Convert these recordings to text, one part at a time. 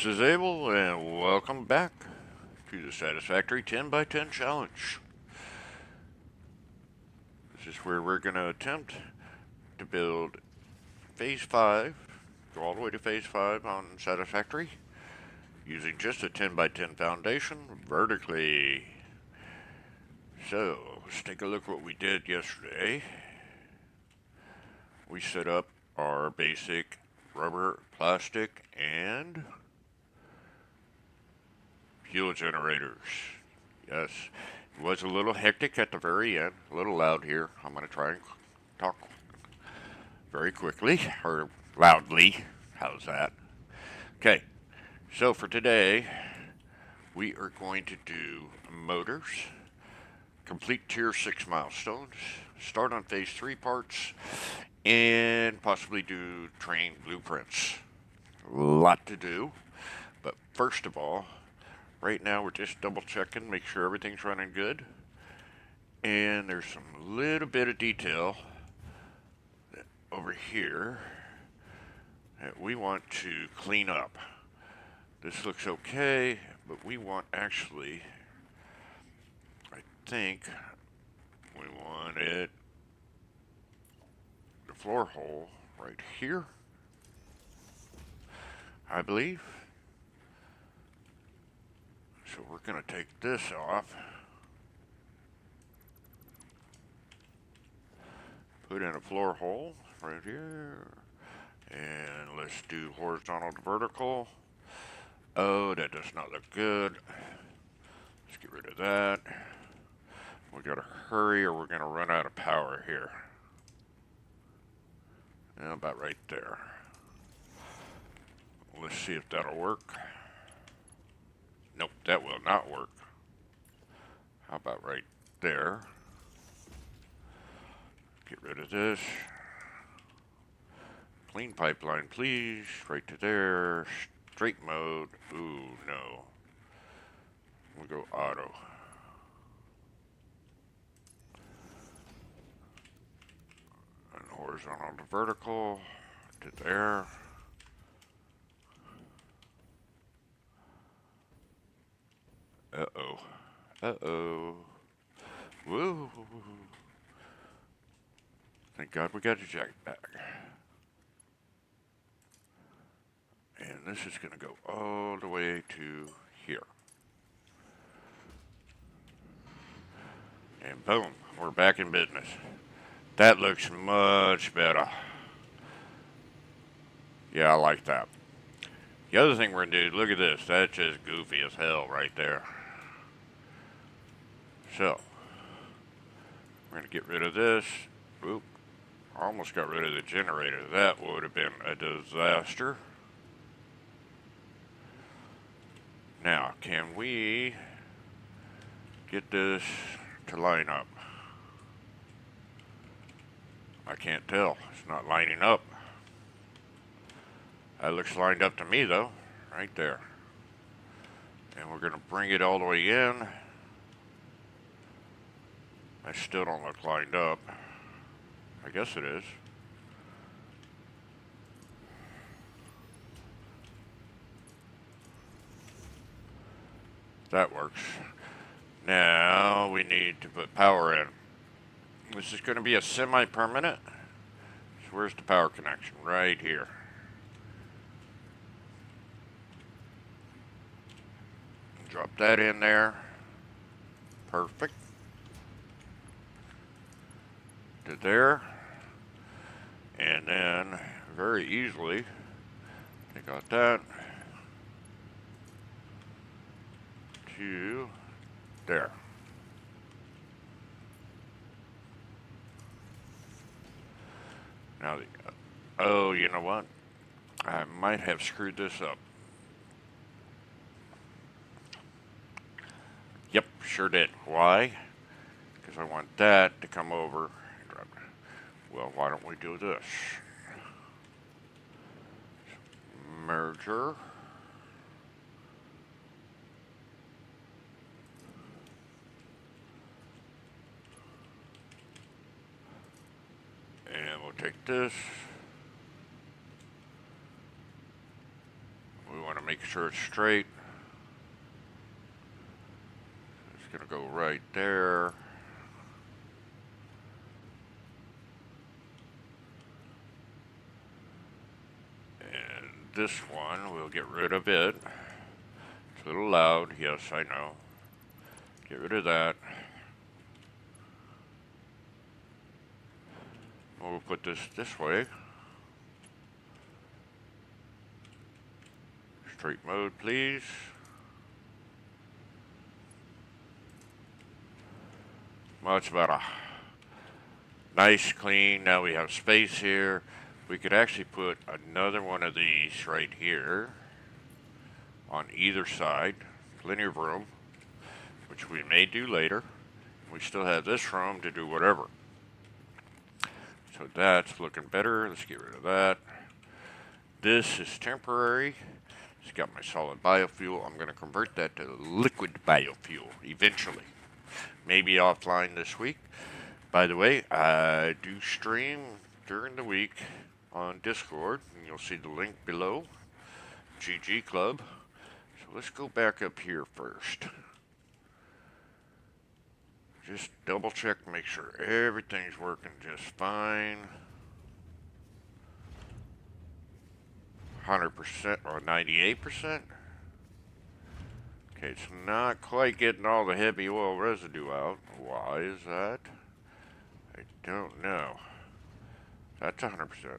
This is Abel, and welcome back to the Satisfactory 10 by 10 challenge. This is where we're going to attempt to build phase 5, go all the way to phase 5 on Satisfactory, using just a 10 by 10 foundation vertically. So, let's take a look what we did yesterday. We set up our basic rubber, plastic, and fuel generators. Yes, it was a little hectic at the very end, a little loud here. I'm going to try and talk very quickly, or loudly. How's that? Okay, so for today, we are going to do motors, complete tier 6 milestones, start on phase 3 parts, and possibly do train blueprints. A lot to do, but first of all, right now we're just double checking, make sure everything's running good. And there's some little bit of detail over here that we want to clean up. This looks okay, but we want actually, I think we want it, the floor hole right here, I believe. So we're going to take this off, put in a floor hole right here, and let's do horizontal to vertical. Oh, that does not look good. Let's get rid of that. We gotta hurry or we're gonna run out of power here. Yeah, about right there. Let's see if that'll work. Nope, that will not work. How about right there? Get rid of this. Clean pipeline, please. Right to there. Straight mode. Ooh, no. We'll go auto. And horizontal to vertical. To there. Uh-oh. Uh-oh. Woo. Thank God we got a jack back. And this is going to go all the way to here. And boom, we're back in business. That looks much better. Yeah, I like that. The other thing we're going to do, look at this. That's just goofy as hell right there. So, we're going to get rid of this. Oop, almost got rid of the generator. That would have been a disaster. Now, can we get this to line up? I can't tell. It's not lining up. That looks lined up to me, though. Right there. And we're going to bring it all the way in. I still don't look lined up. I guess it is. That works. Now we need to put power in. This is going to be a semi-permanent. So where's the power connection? Right here. Drop that in there. Perfect. To there. And then very easily, take out that. To there. Now, oh, you know what? I might have screwed this up. Yep, sure did. Why? Because I want that to come over. Well, why don't we do this? Merger. And we'll take this. We want to make making sure it's straight. It's going to go right there. And this one, we'll get rid of it. It's a little loud, yes, I know. Get rid of that. We'll put this way. Straight mode, please. Well, it's about a nice, clean. Now we have space here. We could actually put another one of these right here on either side. Plenty of room, which we may do later. We still have this room to do whatever. So that's looking better. Let's get rid of that. This is temporary. It's got my solid biofuel. I'm going to convert that to liquid biofuel eventually. Maybe offline this week. By the way, I do stream during the week on Discord. And you'll see the link below. GG Club. So let's go back up here first. Just double check, make sure everything's working just fine. 100% or 98%. Okay, it's not quite getting all the heavy oil residue out. Why is that? I don't know. That's 100%.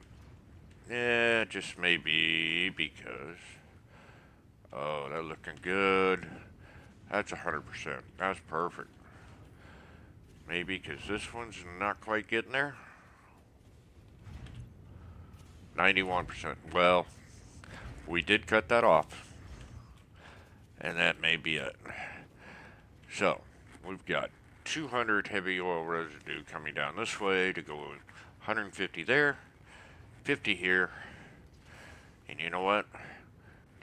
Yeah, just maybe because. Oh, that's looking good. That's 100%. That's perfect. Maybe because this one's not quite getting there. 91%. Well, we did cut that off. And that may be it. So, we've got 200 heavy oil residue coming down this way to go 150 there, 50 here. And you know what?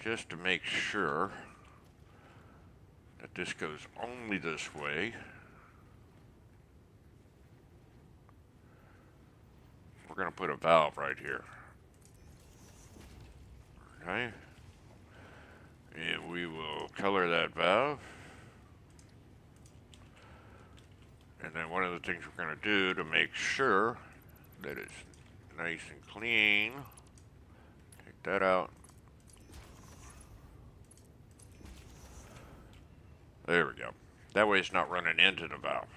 Just to make sure that this goes only this way, we're going to put a valve right here. Okay. And we will color that valve. And then one of the things we're going to do to make sure that it's nice and clean, take that out. There we go. That way it's not running into the valve.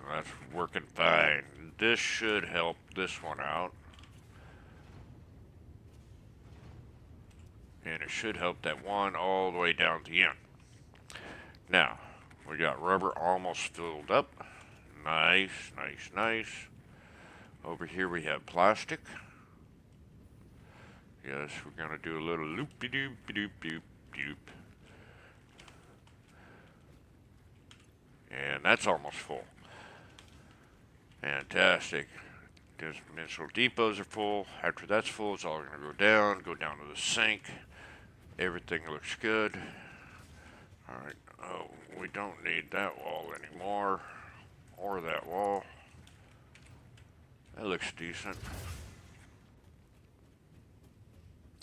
That's working fine. This should help this one out. And it should help that one all the way down to the end. Now, we got rubber almost filled up. Nice, nice, nice. Over here we have plastic. Yes, we're going to do a little loopy-doop-doop-doop-doop. And that's almost full. Fantastic. Dimensional depots are full. After that's full, it's all going to go down to the sink. Everything looks good. Alright, oh, we don't need that wall anymore. Or that wall. That looks decent.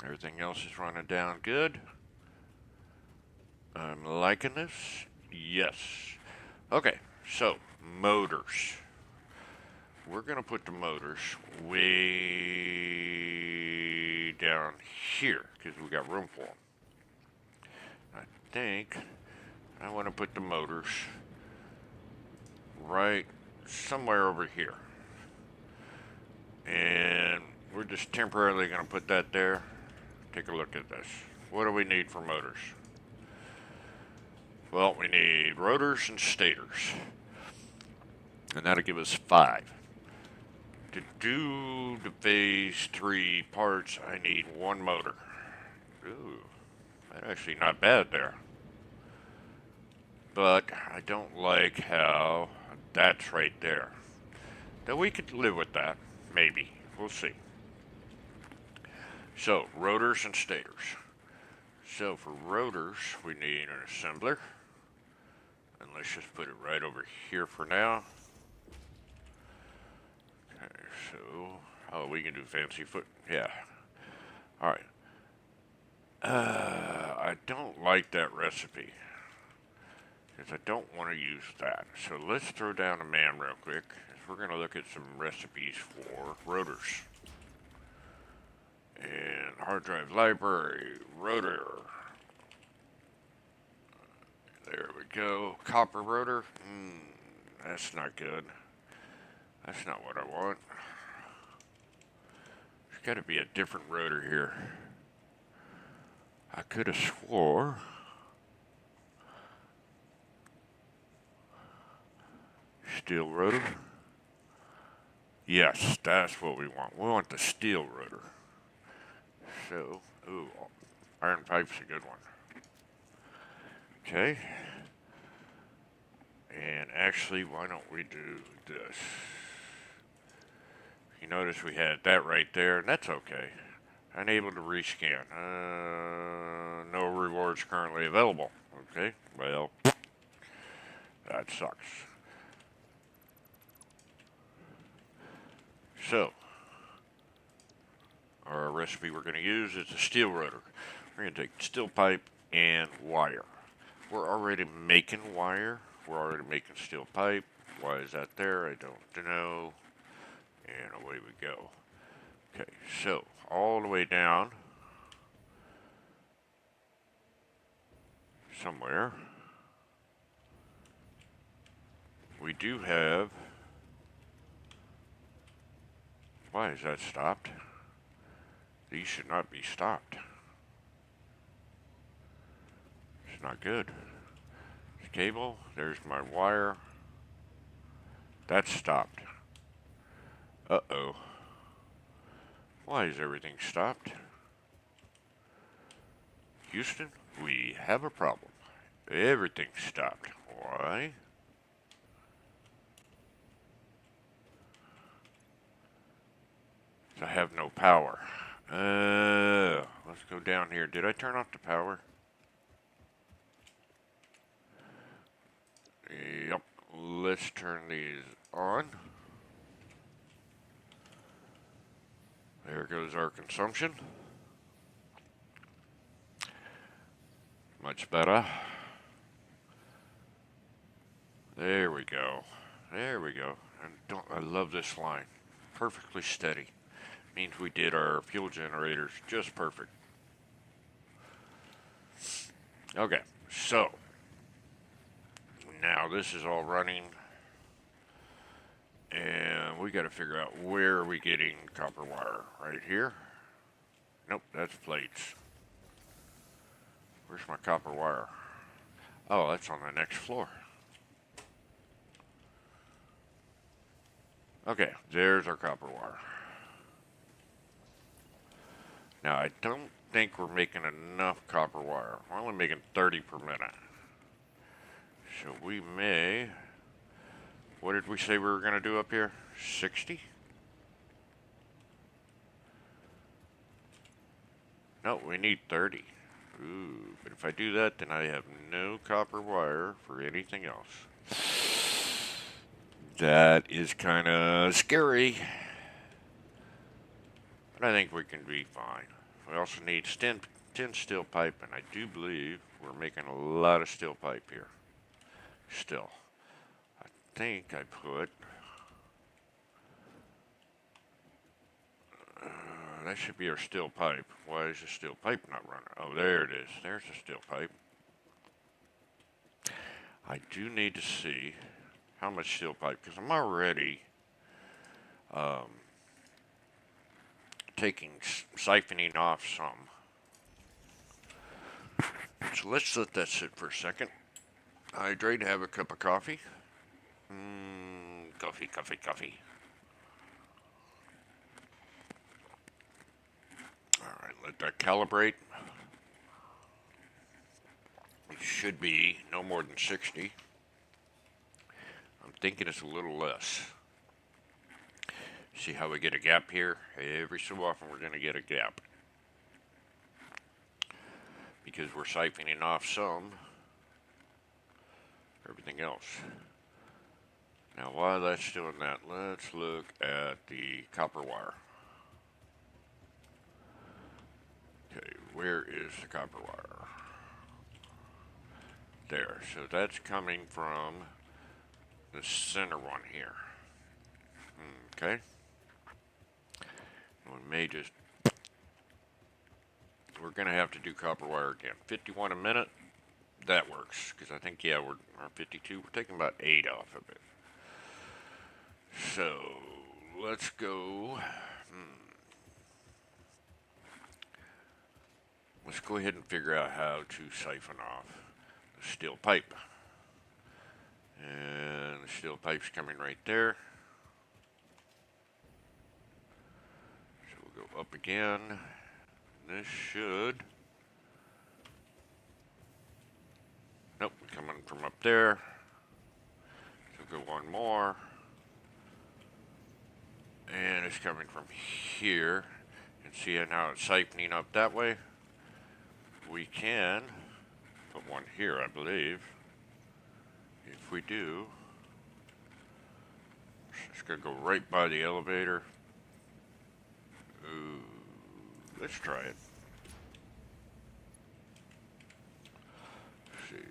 Everything else is running down good. I'm liking this. Yes. Okay, so, motors. We're going to put the motors way down here because we got room for them. I think I want to put the motors right somewhere over here. And we're just temporarily going to put that there. Take a look at this. What do we need for motors? Well, we need rotors and stators. And that'll give us 5. To do the phase 3 parts, I need 1 motor. Ooh, that's actually not bad there. But I don't like how that's right there. Though we could live with that, maybe. We'll see. So, rotors and stators. So, for rotors, we need an assembler. And let's just put it right over here for now. Okay, so Oh, we can do fancy foot. Yeah. All right. I don't like that recipe because I don't want to use that. So let's throw down a man real quick. We're going to look at some recipes for rotors. And hard drive library, rotor. There we go. Copper rotor. That's not good. That's not what I want. There's got to be a different rotor here. I could have swore. Steel rotor. Yes, that's what we want. We want the steel rotor. So, ooh, iron pipe's a good one. Okay. And actually, why don't we do this? You notice we had that right there, and that's okay. Unable to rescan. No rewards currently available. Okay, well, that sucks. So, our recipe we're going to use is a steel rotor. We're going to take steel pipe and wire. We're already making wire. We're already making steel pipe. Why is that there? I don't know. And away we go. Okay, so all the way down somewhere, we do have. Why is that stopped? These should not be stopped. It's not good. This cable, there's my wire. That's stopped. Uh-oh. Why is everything stopped? Houston, we have a problem. Everything's stopped. Why? I have no power. Let's go down here. Did I turn off the power? Yep. Let's turn these on. There goes our consumption. Much better. There we go. There we go. And I love this line. Perfectly steady. Means we did our fuel generators just perfect. Okay, so now this is all running, and we got to figure out where are we getting copper wire. Right here? Nope, that's plates. Where's my copper wire? Oh, that's on the next floor. Okay, there's our copper wire. Now, I don't think we're making enough copper wire. We're only making 30 per minute. So we may... What did we say we were going to do up here? 60? No, we need 30. Ooh, but if I do that, then I have no copper wire for anything else. That is kind of scary. But I think we can be fine. We also need 10 steel pipe, and I do believe we're making a lot of steel pipe here. Still. I think I put... that should be our steel pipe. Why is the steel pipe not running? Oh, there it is. There's the steel pipe. I do need to see how much steel pipe, because I'm already siphoning off some. So let's let that sit for a second. Hydrate, have a cup of coffee. Coffee. Alright, let that calibrate. It should be no more than 60. I'm thinking it's a little less. See how we get a gap here? Every so often we're going to get a gap. Because we're siphoning off some. Everything else. Now while that's doing that, let's look at the copper wire. is the copper wire. There, so that's coming from the center one here. Okay. We may just, we're going to have to do copper wire again. 51 a minute, that works. Because I think, yeah, we're 52. We're taking about 8 off of it. So, let's go. Let's go ahead and figure out how to siphon off the steel pipe. And the steel pipe's coming right there. So we'll go up again. This should... Nope, coming from up there. So go one more. And it's coming from here. And see how it's siphoning up that way? We can put one here, I believe. If we do, it's going to go right by the elevator. Ooh, let's try it. Let's see.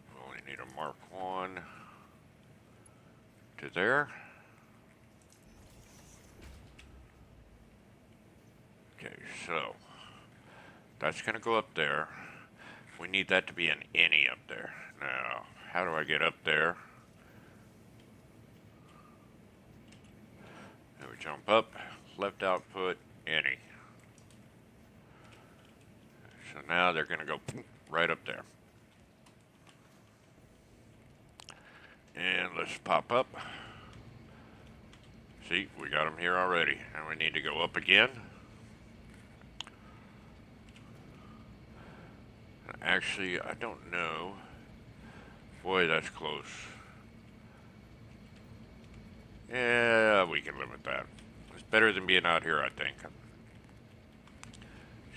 We only need a Mark 1 to there. Okay, so that's going to go up there. We need that to be an innie up there. Now, how do I get up there? Then we jump up, left output, innie. So now they're going to go right up there. And let's pop up. See, we got them here already. And we need to go up again. Actually, I don't know. Boy, that's close. Yeah, we can live with that. It's better than being out here, I think.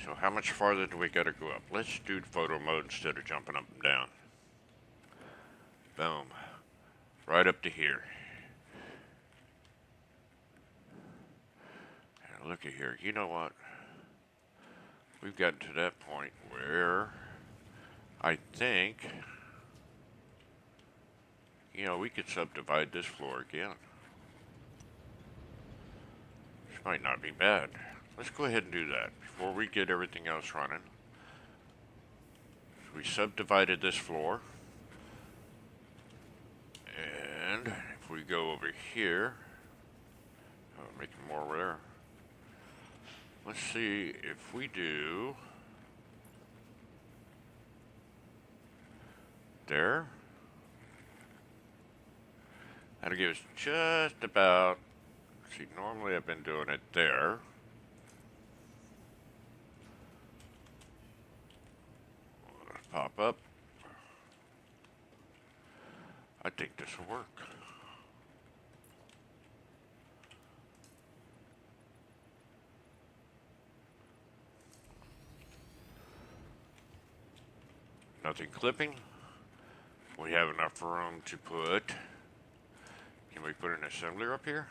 So how much farther do we got to go up? Let's do photo mode instead of jumping up and down. Boom. Right up to here. Now look at here. You know what? We've gotten to that point where I think, you know, we could subdivide this floor again. This might not be bad. Let's go ahead and do that before we get everything else running. So we subdivided this floor. And if we go over here, make it more rare. Let's see if we do there. That'll give us just about, see, normally I've been doing it there. Let's pop up. I think this will work. Nothing clipping. We have enough room to put. Can we put an assembler up here?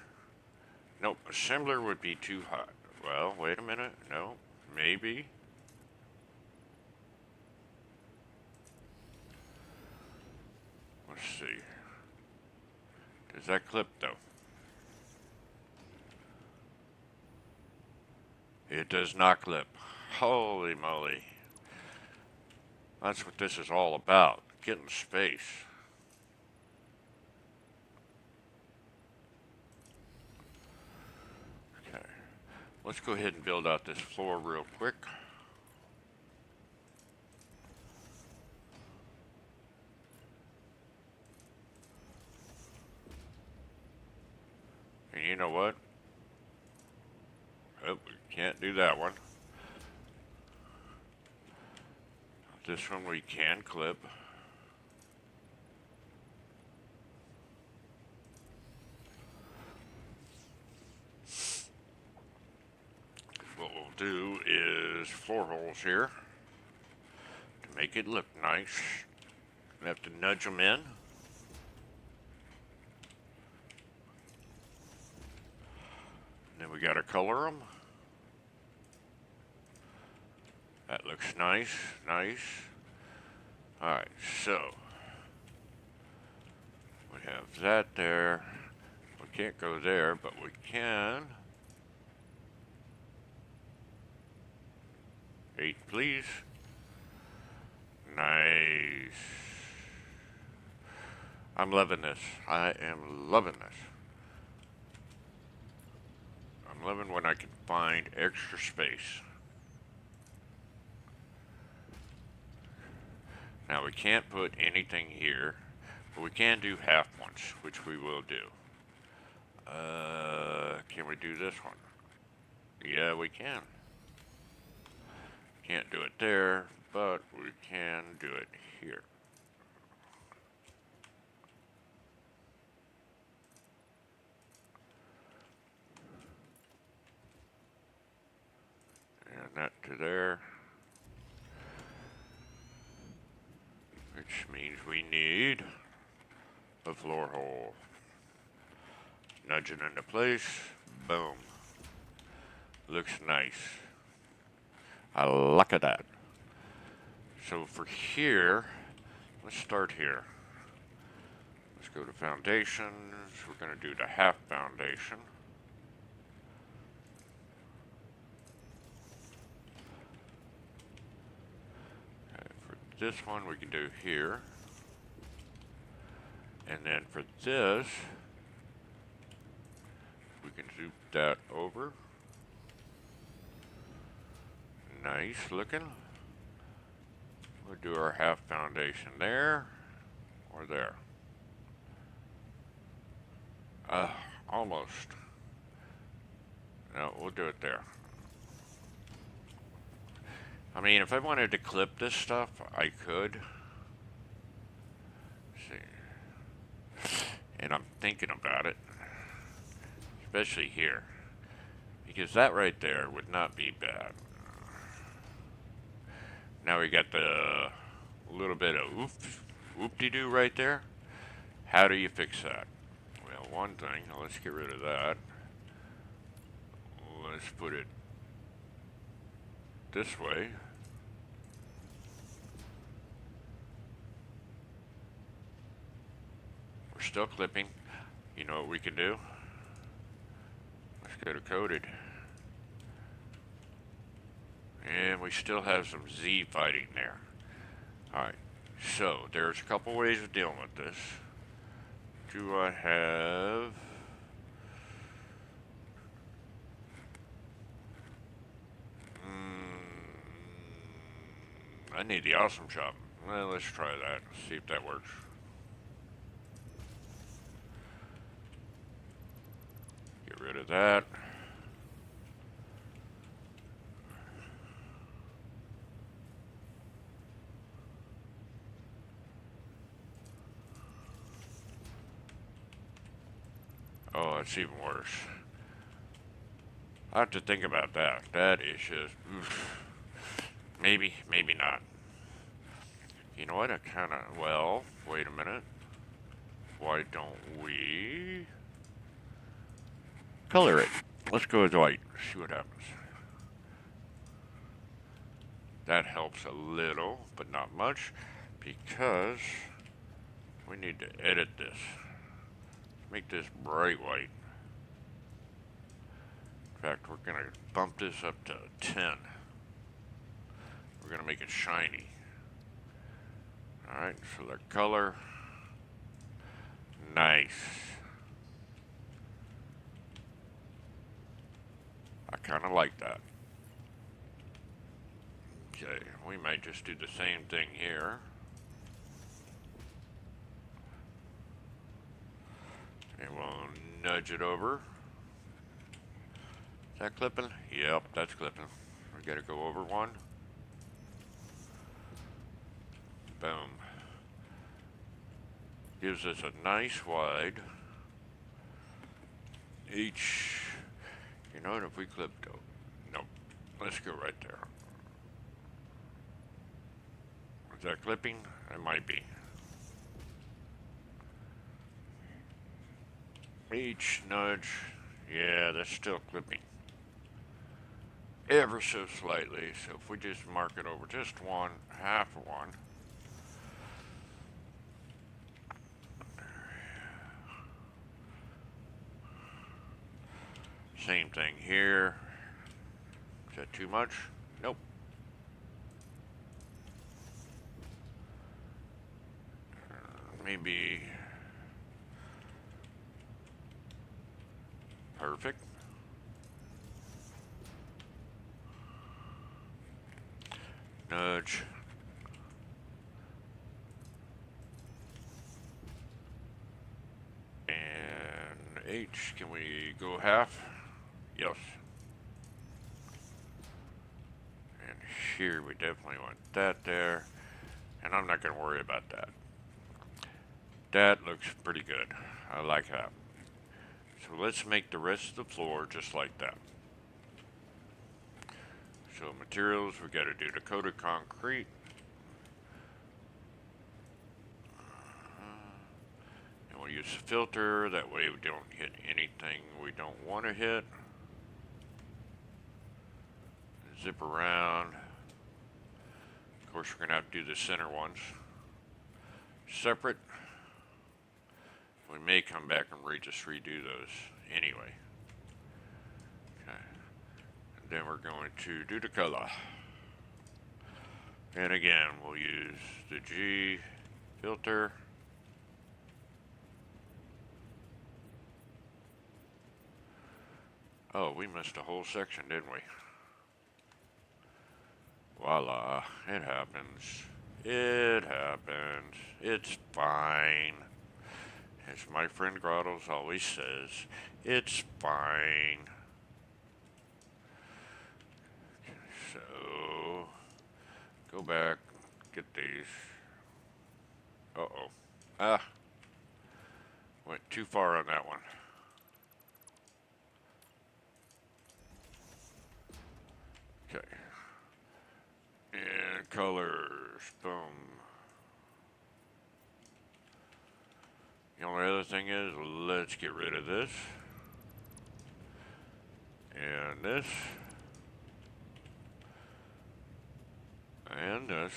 Nope, assembler would be too hot. Well, wait a minute. No, maybe. Let's see. Does that clip though? It does not clip. Holy moly. That's what this is all about. Getting space. Okay. Let's go ahead and build out this floor real quick. And you know what? Oh, we can't do that one. This one we can clip. What we'll do is floor holes here to make it look nice. We have to nudge them in. Then we got to color them. That looks nice, nice. Alright, so we have that there. We can't go there, but we can. 8, please. Nice. I'm loving this. I am loving this. I'm loving when I can find extra space. Now we can't put anything here, but we can do half ones, which we will do. Can we do this one? Yeah, we can. Can't do it there, but we can do it here. And that to there. Which means we need a floor hole. Nudge it into place. Boom. Looks nice. I like that. So for here, let's start here. Let's go to foundations. We're going to do the half foundation. Okay, for this one, we can do here. And then for this, we can zoom that over. Nice looking. We'll do our half foundation there or there. Almost. No, we'll do it there. I mean, if I wanted to clip this stuff, I could. Let's see. And I'm thinking about it. Especially here. Because that right there would not be bad. Now we got the little bit of whoop-de-doo right there. How do you fix that? Well, one thing, let's get rid of that. Let's put it this way. We're still clipping. You know what we can do? Let's go to coded. And we still have some Z fighting there. Alright, so there's a couple ways of dealing with this. Do I have... I need the awesome shop. Well, let's try that. See if that works. Get rid of that. Oh, it's even worse. I have to think about that. That is just... oof. Maybe, maybe not. You know what? I kind of... Well, wait a minute. Why don't we... color it? Let's go with white. See what happens. That helps a little, but not much. Because... we need to edit this. Make this bright white. In fact, we're going to bump this up to 10. We're going to make it shiny. Alright, select color. Nice. I kind of like that. Okay, we might just do the same thing here. And we'll nudge it over. Is that clipping? Yep, that's clipping. We gotta go over one. Boom. Gives us a nice wide. Each, you know what, if we clipped, nope, let's go right there. Is that clipping? It might be. Each nudge, yeah, that's still clipping. ever so slightly. So if we just mark it over just one, half of one. Same thing here. Is that too much? Nope. Maybe perfect. Nudge. And H, can we go half? Yes. And here we definitely want that there. And I'm not going to worry about that. That looks pretty good. I like that. So let's make the rest of the floor just like that. So materials, we got to do the coated concrete. And we'll use a filter, that way we don't hit anything we don't want to hit. Zip around. Of course, we're going to have to do the center ones separate. We may come back and just redo those anyway. Okay. And then we're going to do the color. And again, we'll use the G filter. Oh, we missed a whole section, didn't we? Voila, it happens. It happens. It's fine. As my friend Grottos always says, it's fine. So, go back, get these. Uh-oh. Ah, went too far on that one. Okay. And colors, boom. The only other thing is, let's get rid of this. And this. And this.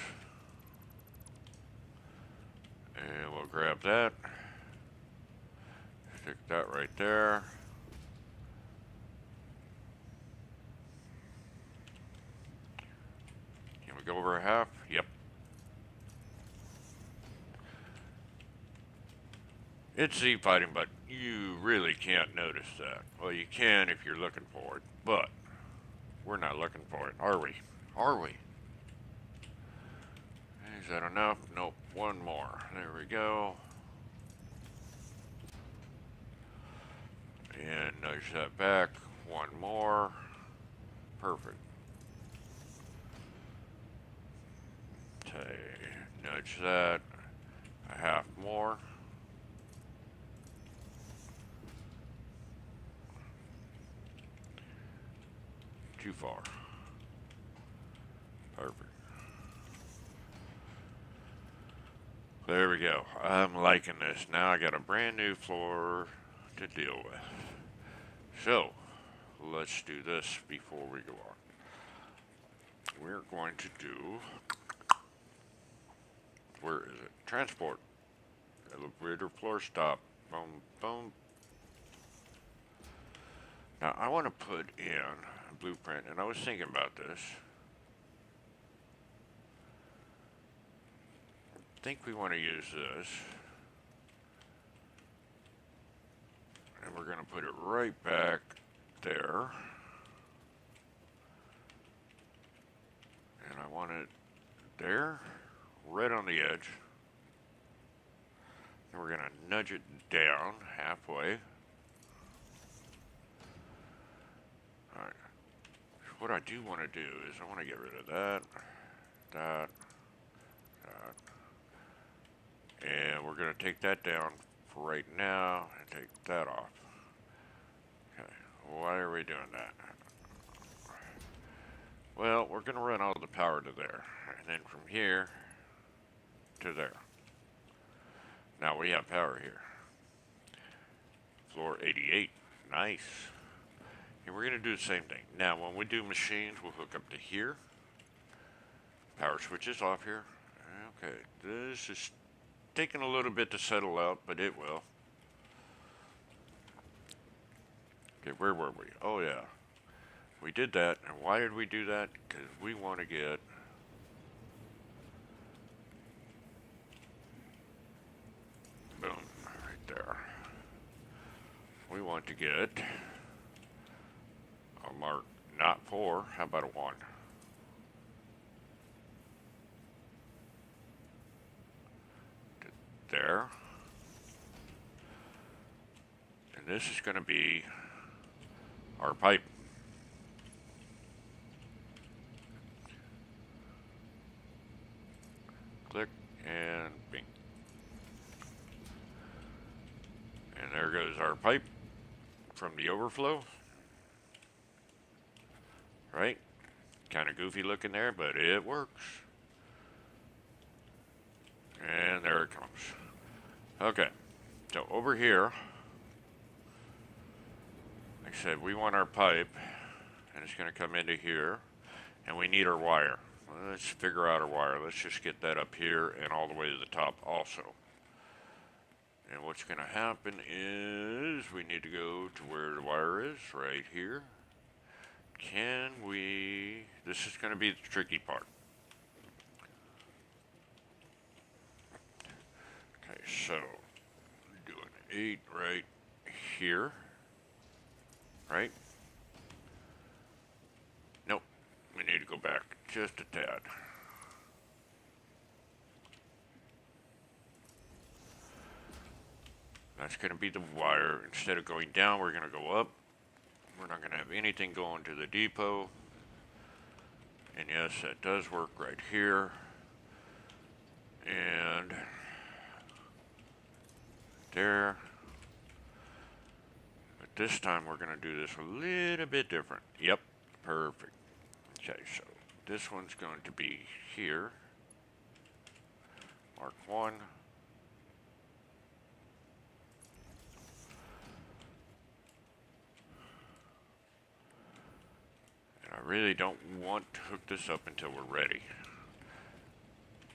And we'll grab that. Stick that right there. Can we go over a half? Yep. It's Z fighting, but you really can't notice that. Well, you can if you're looking for it, but we're not looking for it, are we? Are we? Is that enough? Nope. One more. There we go. And nudge that back. One more. Perfect. Okay. Nudge that. A half more. Too far. Perfect. There we go. I'm liking this. Now I got a brand new floor to deal with. So, let's do this before we go on. We're going to do, where is it? Transport. Elevator floor stop. Boom, boom. Now I want to put in a blueprint, and I was thinking about this. I think we want to use this. And we're going to put it right back there. And I want it there, right on the edge. And we're going to nudge it down halfway. Alright. What I do want to do is I want to get rid of that, that. And we're going to take that down for right now and take that off. Okay, why are we doing that? Well, we're going to run all the power to there. And then from here to there. Now we have power here. Floor 88. Nice. And we're going to do the same thing. Now, when we do machines, we'll hook up to here. Power switch is off here. Okay, this is taking a little bit to settle out, but it will. Okay, where were we? Oh, yeah. We did that. And why did we do that? Because we want to get... boom, right there. We want to get a mark, not 4. How about a 1? There. And this is going to be our pipe. Click and bing. And there goes our pipe from the overflow. Right? Kind of goofy looking there, but it works. And there it comes. Okay, so over here, like I said, we want our pipe, and it's going to come into here, and we need our wire. Well, let's figure out our wire. Let's just get that up here and all the way to the top also. And what's going to happen is we need to go to where the wire is, right here. Can we... this is going to be the tricky part. Okay, so do an 8 right here, right? Nope, we need to go back just a tad. That's going to be the wire. Instead of going down, we're going to go up. We're not going to have anything going to the depot. And yes, that does work right here. And there. But this time we're going to do this a little bit different. Yep, perfect. Okay, so this one's going to be here. Mark 1. And I really don't want to hook this up until we're ready.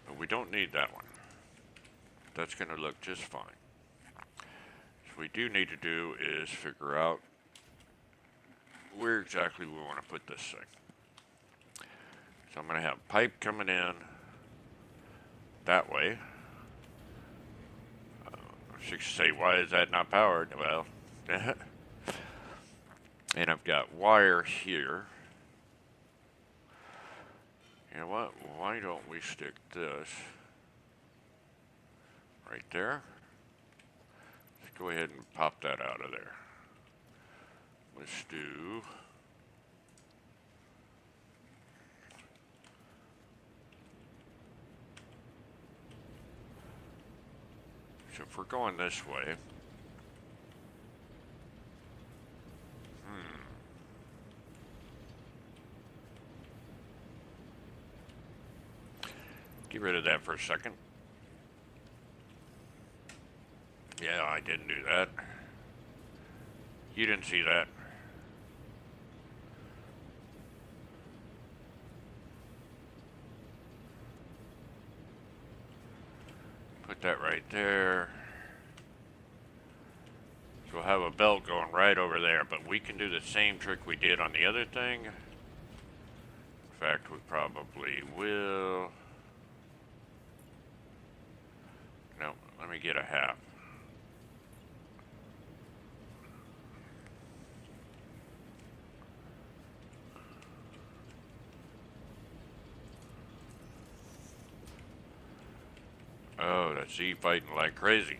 But we don't need that one. That's going to look just fine. What we do need to do is figure out where exactly we want to put this thing. So I'm going to have pipe coming in that way. You should say, why is that not powered? Well, and I've got wire here. You know what? Why don't we stick this right there? Let's go ahead and pop that out of there. Let's do... so if we're going this way... Get rid of that for a second. Yeah, I didn't do that. You didn't see that. Put that right there. So we'll have a belt going right over there, but we can do the same trick we did on the other thing. In fact, we probably will. No, let me get a half. Oh, that's Z fighting like crazy.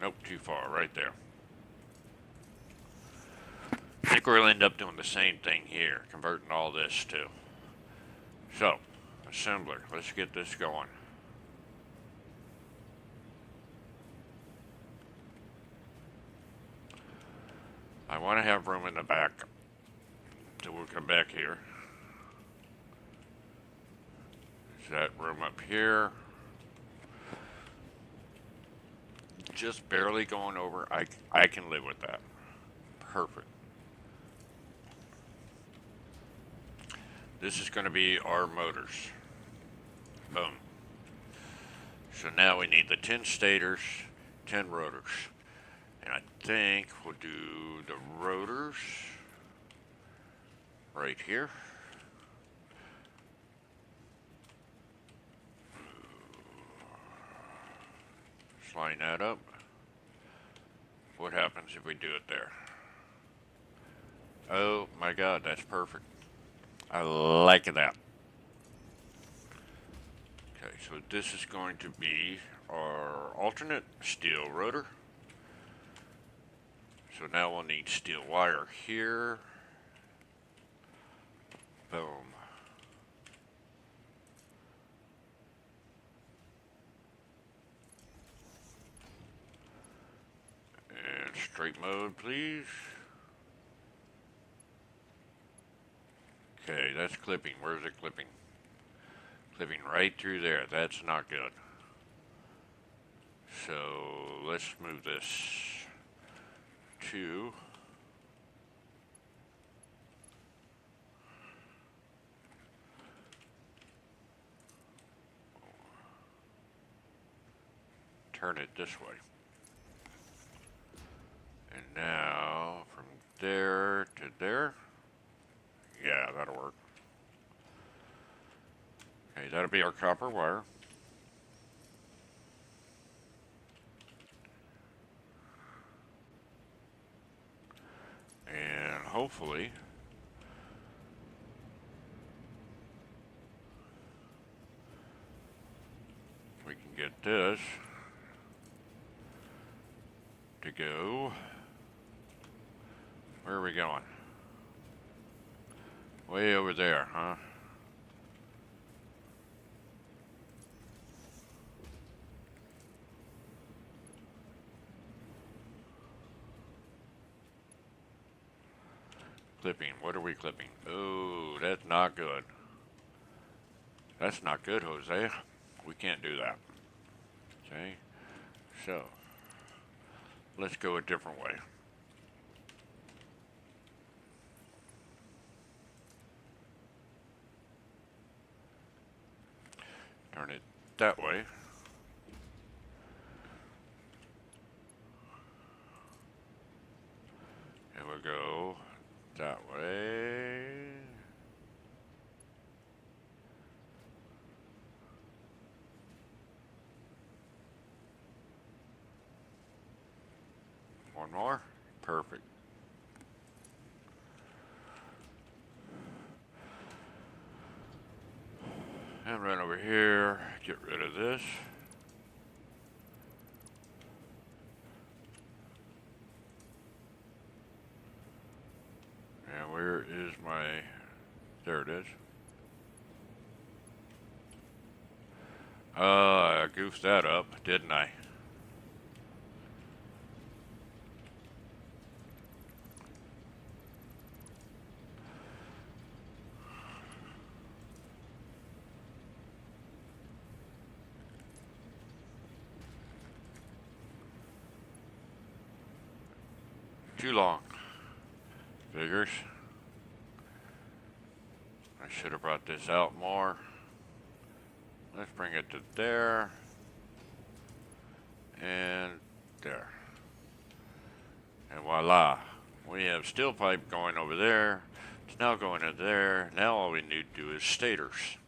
Nope, too far, right there. I think we'll end up doing the same thing here, converting all this to. So, assembler, let's get this going. I want to have room in the back, so we'll come back here. Is that room up here? just barely going over. I can live with that. Perfect. This is going to be our motors. Boom. So now we need the 10 stators, 10 rotors. And I think we'll do the rotors right here. Just line that up. What happens if we do it there? Oh my God, that's perfect. I like that. Okay, so this is going to be our alternate steel rotor. So now we'll need steel wire here. Boom. And straight mode, please. Okay, that's clipping. Where's it clipping? Clipping right through there. That's not good. So let's move this to turn it this way. And now from there to there. Yeah, that'll work. Okay, that'll be our copper wire. And hopefully we can get this to go. Where are we going? Way over there, huh? Clipping. What are we clipping? Oh, that's not good. That's not good, Jose. We can't do that. Okay. So, let's go a different way. Turn it that way. And we'll go that way. One more. Perfect. And run over here. Get rid of this. And where is my... There it is. I goofed that up, didn't I? Too long. Figures. I should have brought this out more. Let's bring it to there. And there. And voila. We have steel pipe going over there. It's now going in there. Now all we need to do is stators.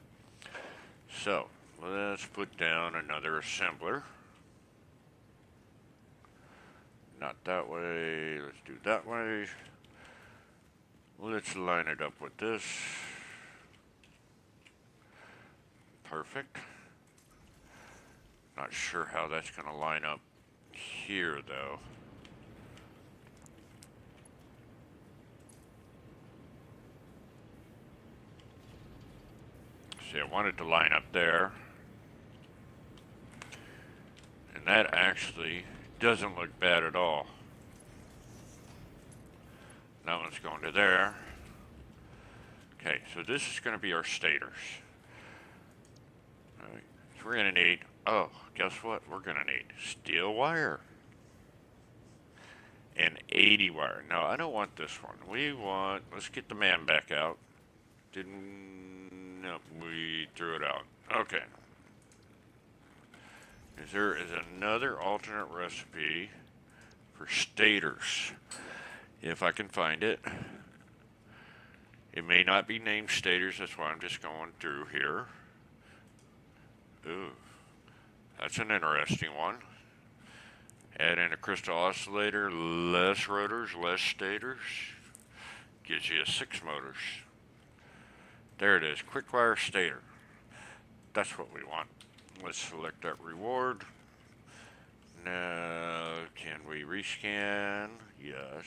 So, let's put down another assembler. Not that way. Let's do that way. Let's line it up with this. Perfect. Not sure how that's going to line up here, though. See, I want it to line up there. And that actually doesn't look bad at all. That one's going to there. Okay, so this is going to be our stators. All right, so we're going to need, oh, guess what? We're going to need steel wire. and 80 wire. No, I don't want this one. Let's get the man back out. No, we threw it out. Okay. There is another alternate recipe for stators. If I can find it. It may not be named stators, that's why I'm just going through here. Ooh, that's an interesting one. Add in a crystal oscillator, less rotors, less stators. Gives you 6 motors. There it is, quick wire stator. That's what we want. Let's select that reward. Now, can we rescan? Yes.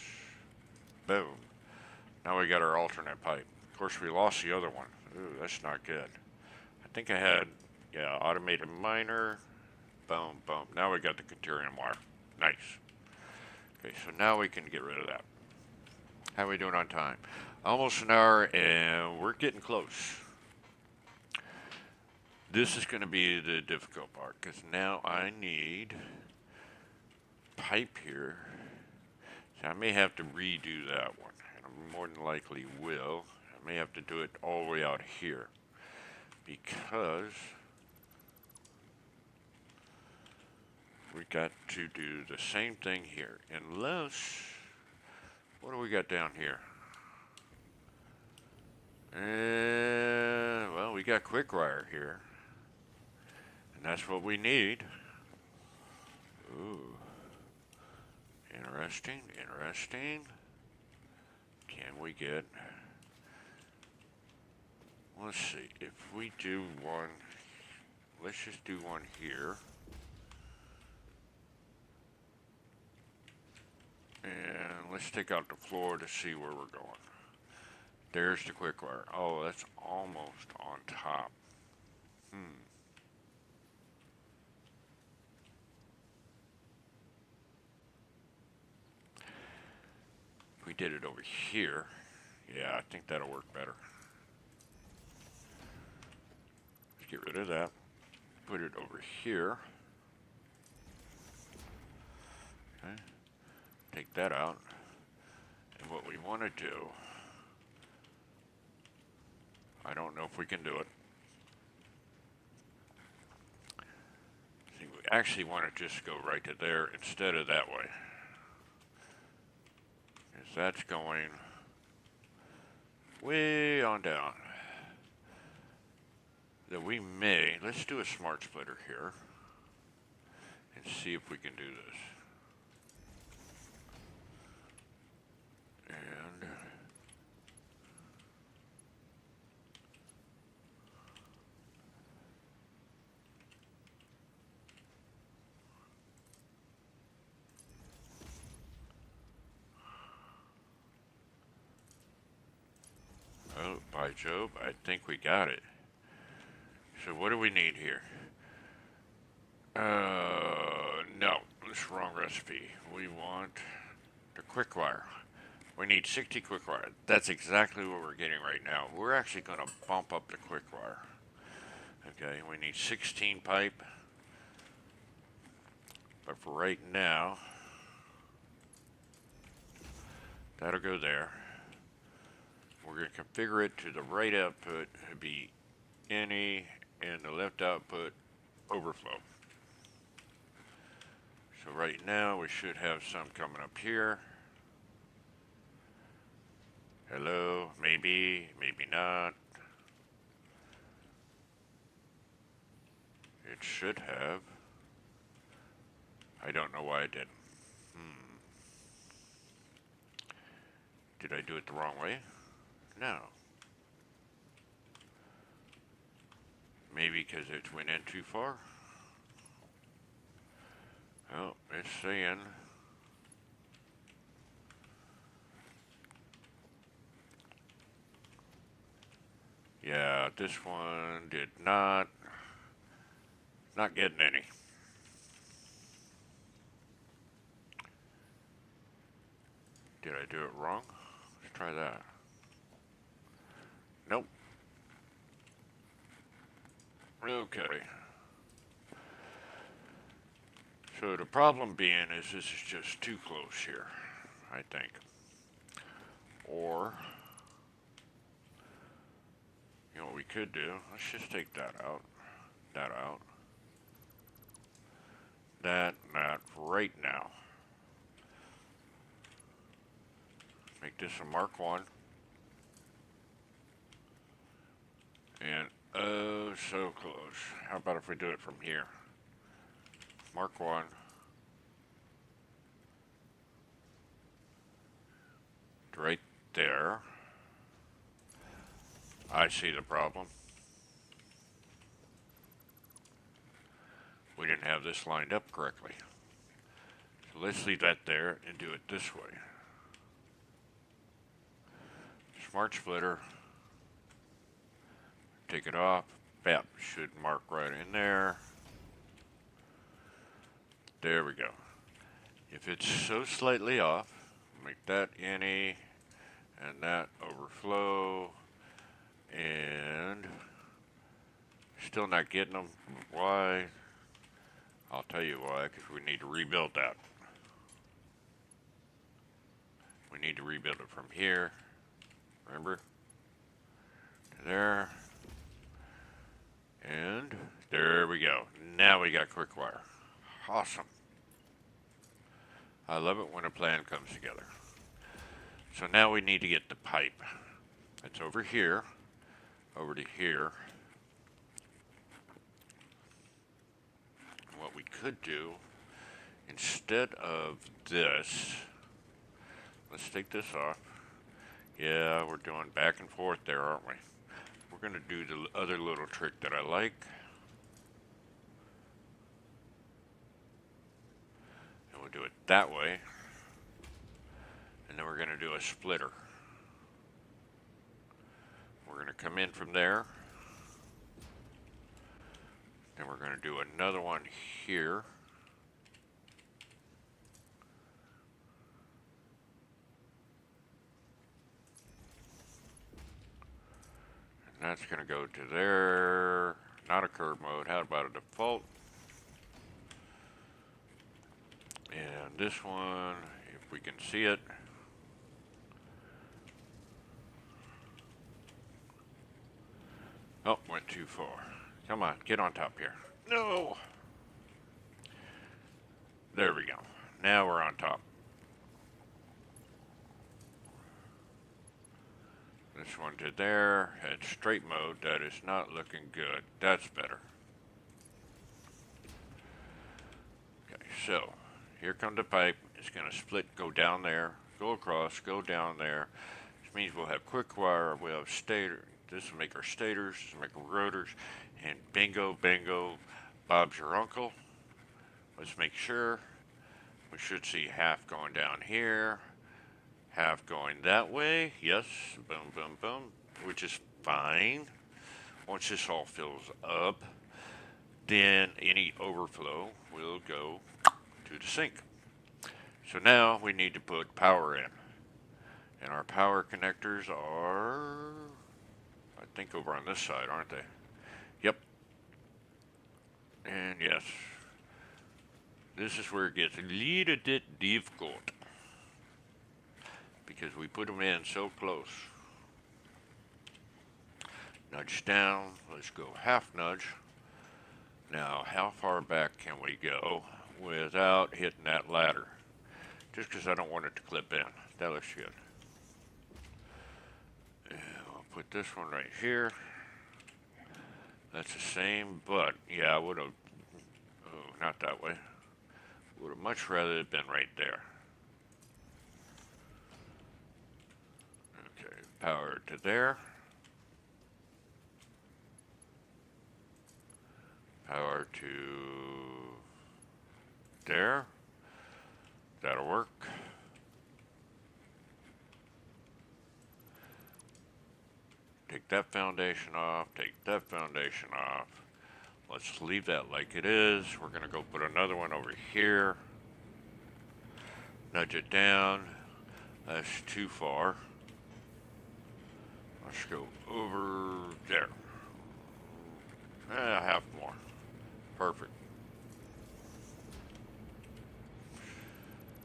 Boom. Now we got our alternate pipe. Of course, we lost the other one. Ooh, that's not good. I think I had, yeah, automated miner. Boom, boom. Now we got the Caterium wire. Nice. Okay, so now we can get rid of that. How are we doing on time? Almost an hour, and we're getting close. This is going to be the difficult part, because now I need pipe here. So I may have to redo that one. And I more than likely will. I may have to do it all the way out here. Because we got to do the same thing here. Unless, what do we got down here? Well, we got quick wire here. And that's what we need. Ooh. Interesting, interesting. Can we get... Let's see, if we do one... Let's just do one here. And let's take out the floor to see where we're going. There's the quick wire. Oh, that's almost on top. If we did it over here, yeah, I think that'll work better. Let's get rid of that. Put it over here. Okay. Take that out. And what we want to do, I don't know if we can do it. See, we actually want to just go right to there instead of that way. Because that's going way on down. That we may, let's do a smart splitter here and see if we can do this. And oh, by Job, I think we got it. So what do we need here? No, this wrong recipe. We want the quick wire. We need 60 quick wire. That's exactly what we're getting right now. We're actually going to bump up the quick wire. Okay, we need 16 pipe. But for right now, that'll go there. We're going to configure it to the right output be any and the left output overflow. So right now we should have some coming up here. Hello, maybe, maybe not. It should have. I don't know why I didn't. Did I do it the wrong way? No. Maybe because it went in too far? Oh, it's saying... Yeah, this one did not getting any. Did I do it wrong? Let's try that. Nope. Okay. So the problem being is this is just too close here. I think. Or, you know what we could do? Let's just take that out. That out. That right now. Make this a Mark 1. And oh, so close. How about if we do it from here? Mark 1. Right there. I see the problem. We didn't have this lined up correctly. So let's leave that there and do it this way. Smart splitter. Take it off. That should mark right in there. There we go. If it's so slightly off, make that any and that overflow, and still not getting them. Why? I'll tell you why, because we need to rebuild that. We need to rebuild it from here, remember, to there, and there we go. Now we got quick wire. Awesome. I love it when a plan comes together. So now we need to get the pipe. It's over here, over to here. And what we could do, instead of this, let's take this off. Yeah, we're doing back and forth there, aren't we? We're going to do the other little trick that I like. And we'll do it that way. And then we're going to do a splitter. We're going to come in from there. Then we're going to do another one here. And that's going to go to there. Not a curve mode. How about a default? And this one, if we can see it. Oh, went too far. Come on, get on top here. No! There we go. Now we're on top. This one to there. At straight mode, that is not looking good. That's better. Okay, so here comes the pipe. It's going to split, go down there, go across, go down there. Which means we'll have quick wire, we'll have stator. This will make our stators, this will make our rotors, and bingo, bingo, Bob's your uncle. Let's make sure. We should see half going down here, half going that way. Yes, boom, boom, boom, which is fine. Once this all fills up, then any overflow will go to the sink. So now we need to put power in. And our power connectors are, I think, over on this side, aren't they? Yep. And yes, this is where it gets a little bit difficult because we put them in so close. Nudge down. Let's go half nudge. Now, how far back can we go without hitting that ladder? Just because I don't want it to clip in. That looks good. And we'll put this one right here. That's the same, but yeah, I would have, oh, not that way. Would have much rather it been right there. Okay, power to there. Power to there. That'll work. Take that foundation off, take that foundation off. Let's leave that like it is. We're going to go put another one over here. Nudge it down. That's too far. Let's go over there. Half more. Perfect.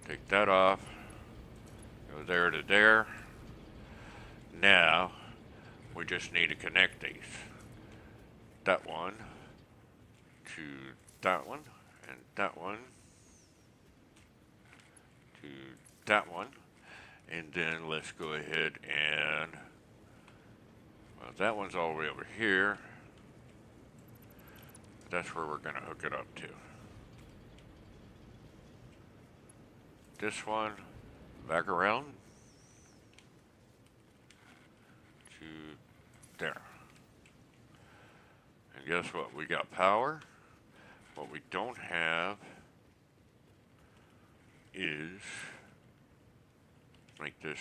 Take that off. Go there to there. Now, we just need to connect these. That one to that one, and that one to that one. And then let's go ahead and, well, that one's all the way over here. That's where we're going to hook it up to. This one, back around to there. And guess what? We got power. What we don't have is, make this,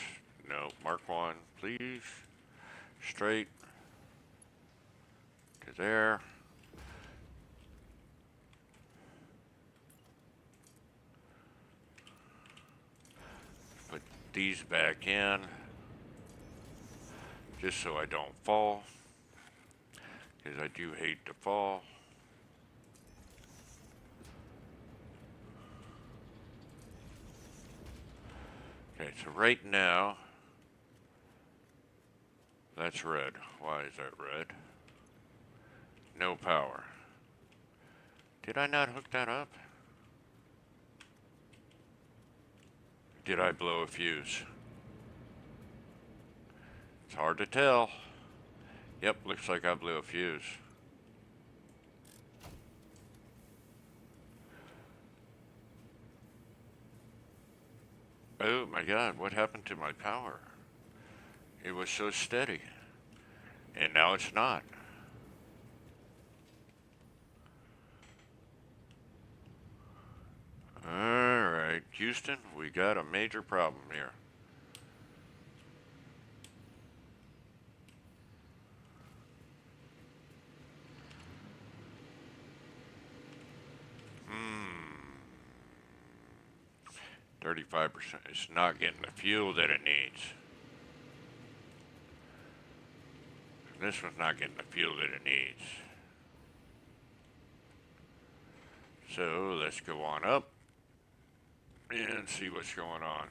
no, mark one, please. Straight to there. Put these back in, just so I don't fall, because I do hate to fall. Okay, so right now, that's red. Why is that red? No power. Did I not hook that up? Did I blow a fuse? It's hard to tell. Yep, looks like I blew a fuse. Oh my God, what happened to my power? It was so steady. And now it's not. Alright, Houston, we got a major problem here. Hmm. 35%. It's not getting the fuel that it needs. This one's not getting the fuel that it needs. So let's go on up and see what's going on.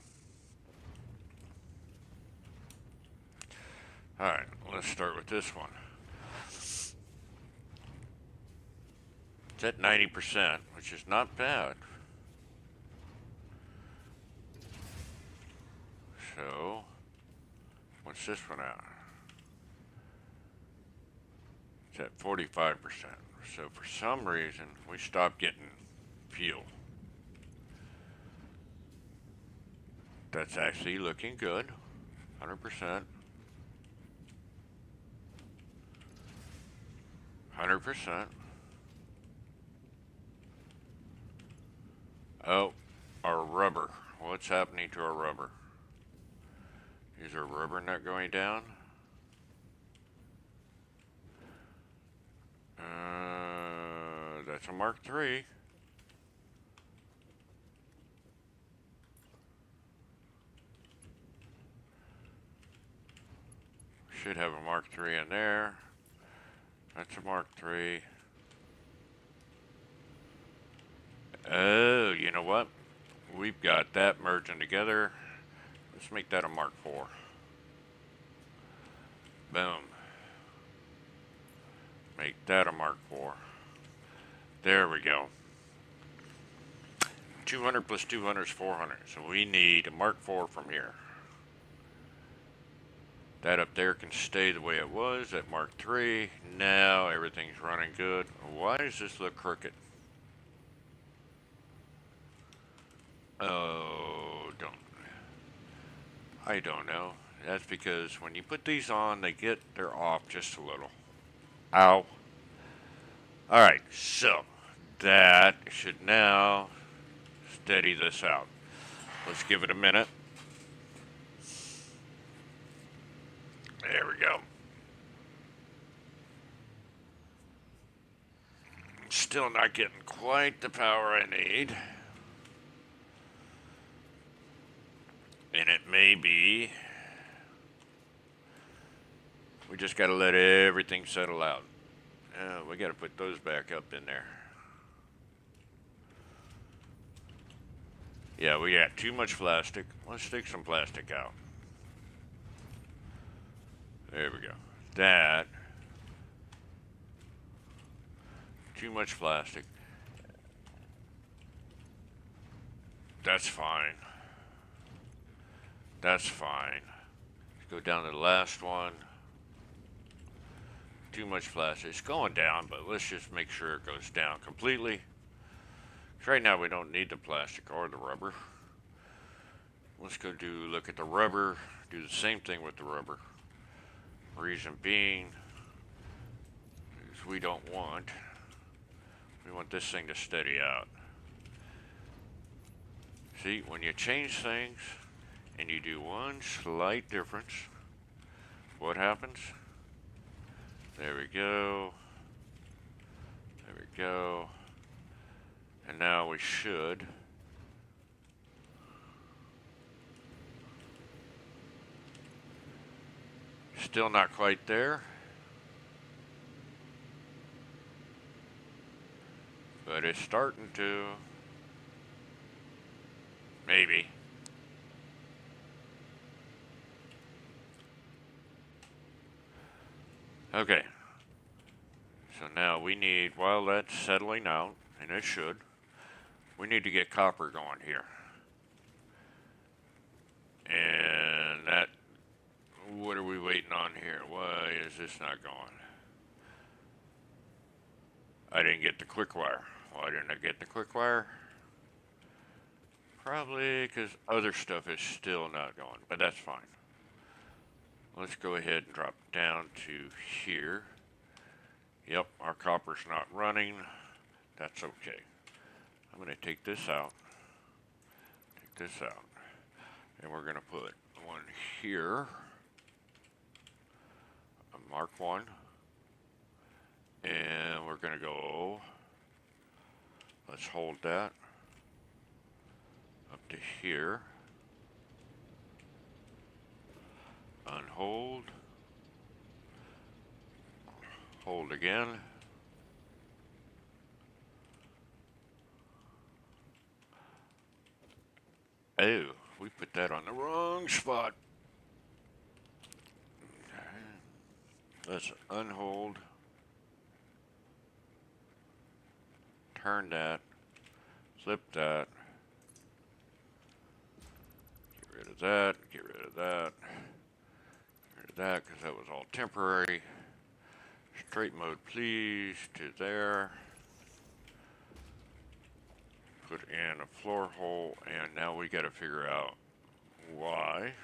Alright, let's start with this one. It's at 90%, which is not bad. So, what's this one at? It's at 45%. So for some reason, we stopped getting fuel. That's actually looking good. 100%. 100%. Oh, our rubber. What's happening to our rubber? Is our rubber not going down? That's a Mark III. Should have a Mark III in there. That's a Mark III. Oh, you know what? We've got that merging together. Let's make that a Mark IV. Boom. Make that a Mark IV. There we go. 200 plus 200 is 400. So we need a Mark IV from here. That up there can stay the way it was at Mark III. Now everything's running good. Why does this look crooked? Oh, I don't know. That's because when you put these on, they're off just a little. Ow. Alright, so that should now steady this out. Let's give it a minute. There we go. Still not getting quite the power I need. And it may be, we just got to let everything settle out. We got to put those back up in there. Yeah, we got too much plastic. Let's take some plastic out. There we go. That. Too much plastic. That's fine. That's fine. Let's go down to the last one. Too much plastic. It's going down, but let's just make sure it goes down completely. 'Cause right now we don't need the plastic or the rubber. Let's go look at the rubber. Do the same thing with the rubber. Reason being is we want this thing to steady out. See, when you change things and you do one slight difference, what happens? There we go. There we go. And now we should. Still not quite there. But it's starting to. Maybe. Okay. So now we need, while that's settling out, and it should, we need to get copper going here. And that, what are we waiting on here? Why is this not going? I didn't get the quick wire. Why didn't I get the quick wire? Probably because other stuff is still not going, but that's fine. Let's go ahead and drop down to here. Yep, our copper's not running. That's okay. I'm going to take this out. Take this out. And we're going to put one here. A mark one. And we're going to go, let's hold that up to here. Unhold. Hold again. Oh, we put that on the wrong spot. Let's unhold. Turn that. Flip that. Get rid of that. Get rid of that. Get rid of that because that was all temporary. Straight mode, please, to there. Put in a floor hole, and now we got to figure out why.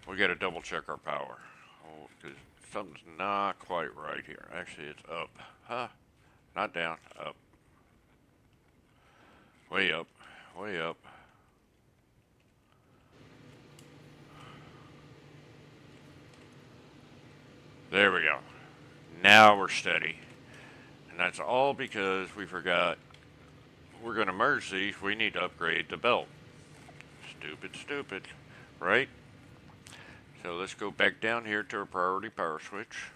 We got to double check our power. Oh, because something's not quite right here. Actually, it's up. Huh? Not down. Up. Way up. Way up. There we go. Now we're steady. And that's all because we forgot we're going to merge these. We need to upgrade the belt. Stupid, stupid. Right? So let's go back down here to our priority power switch.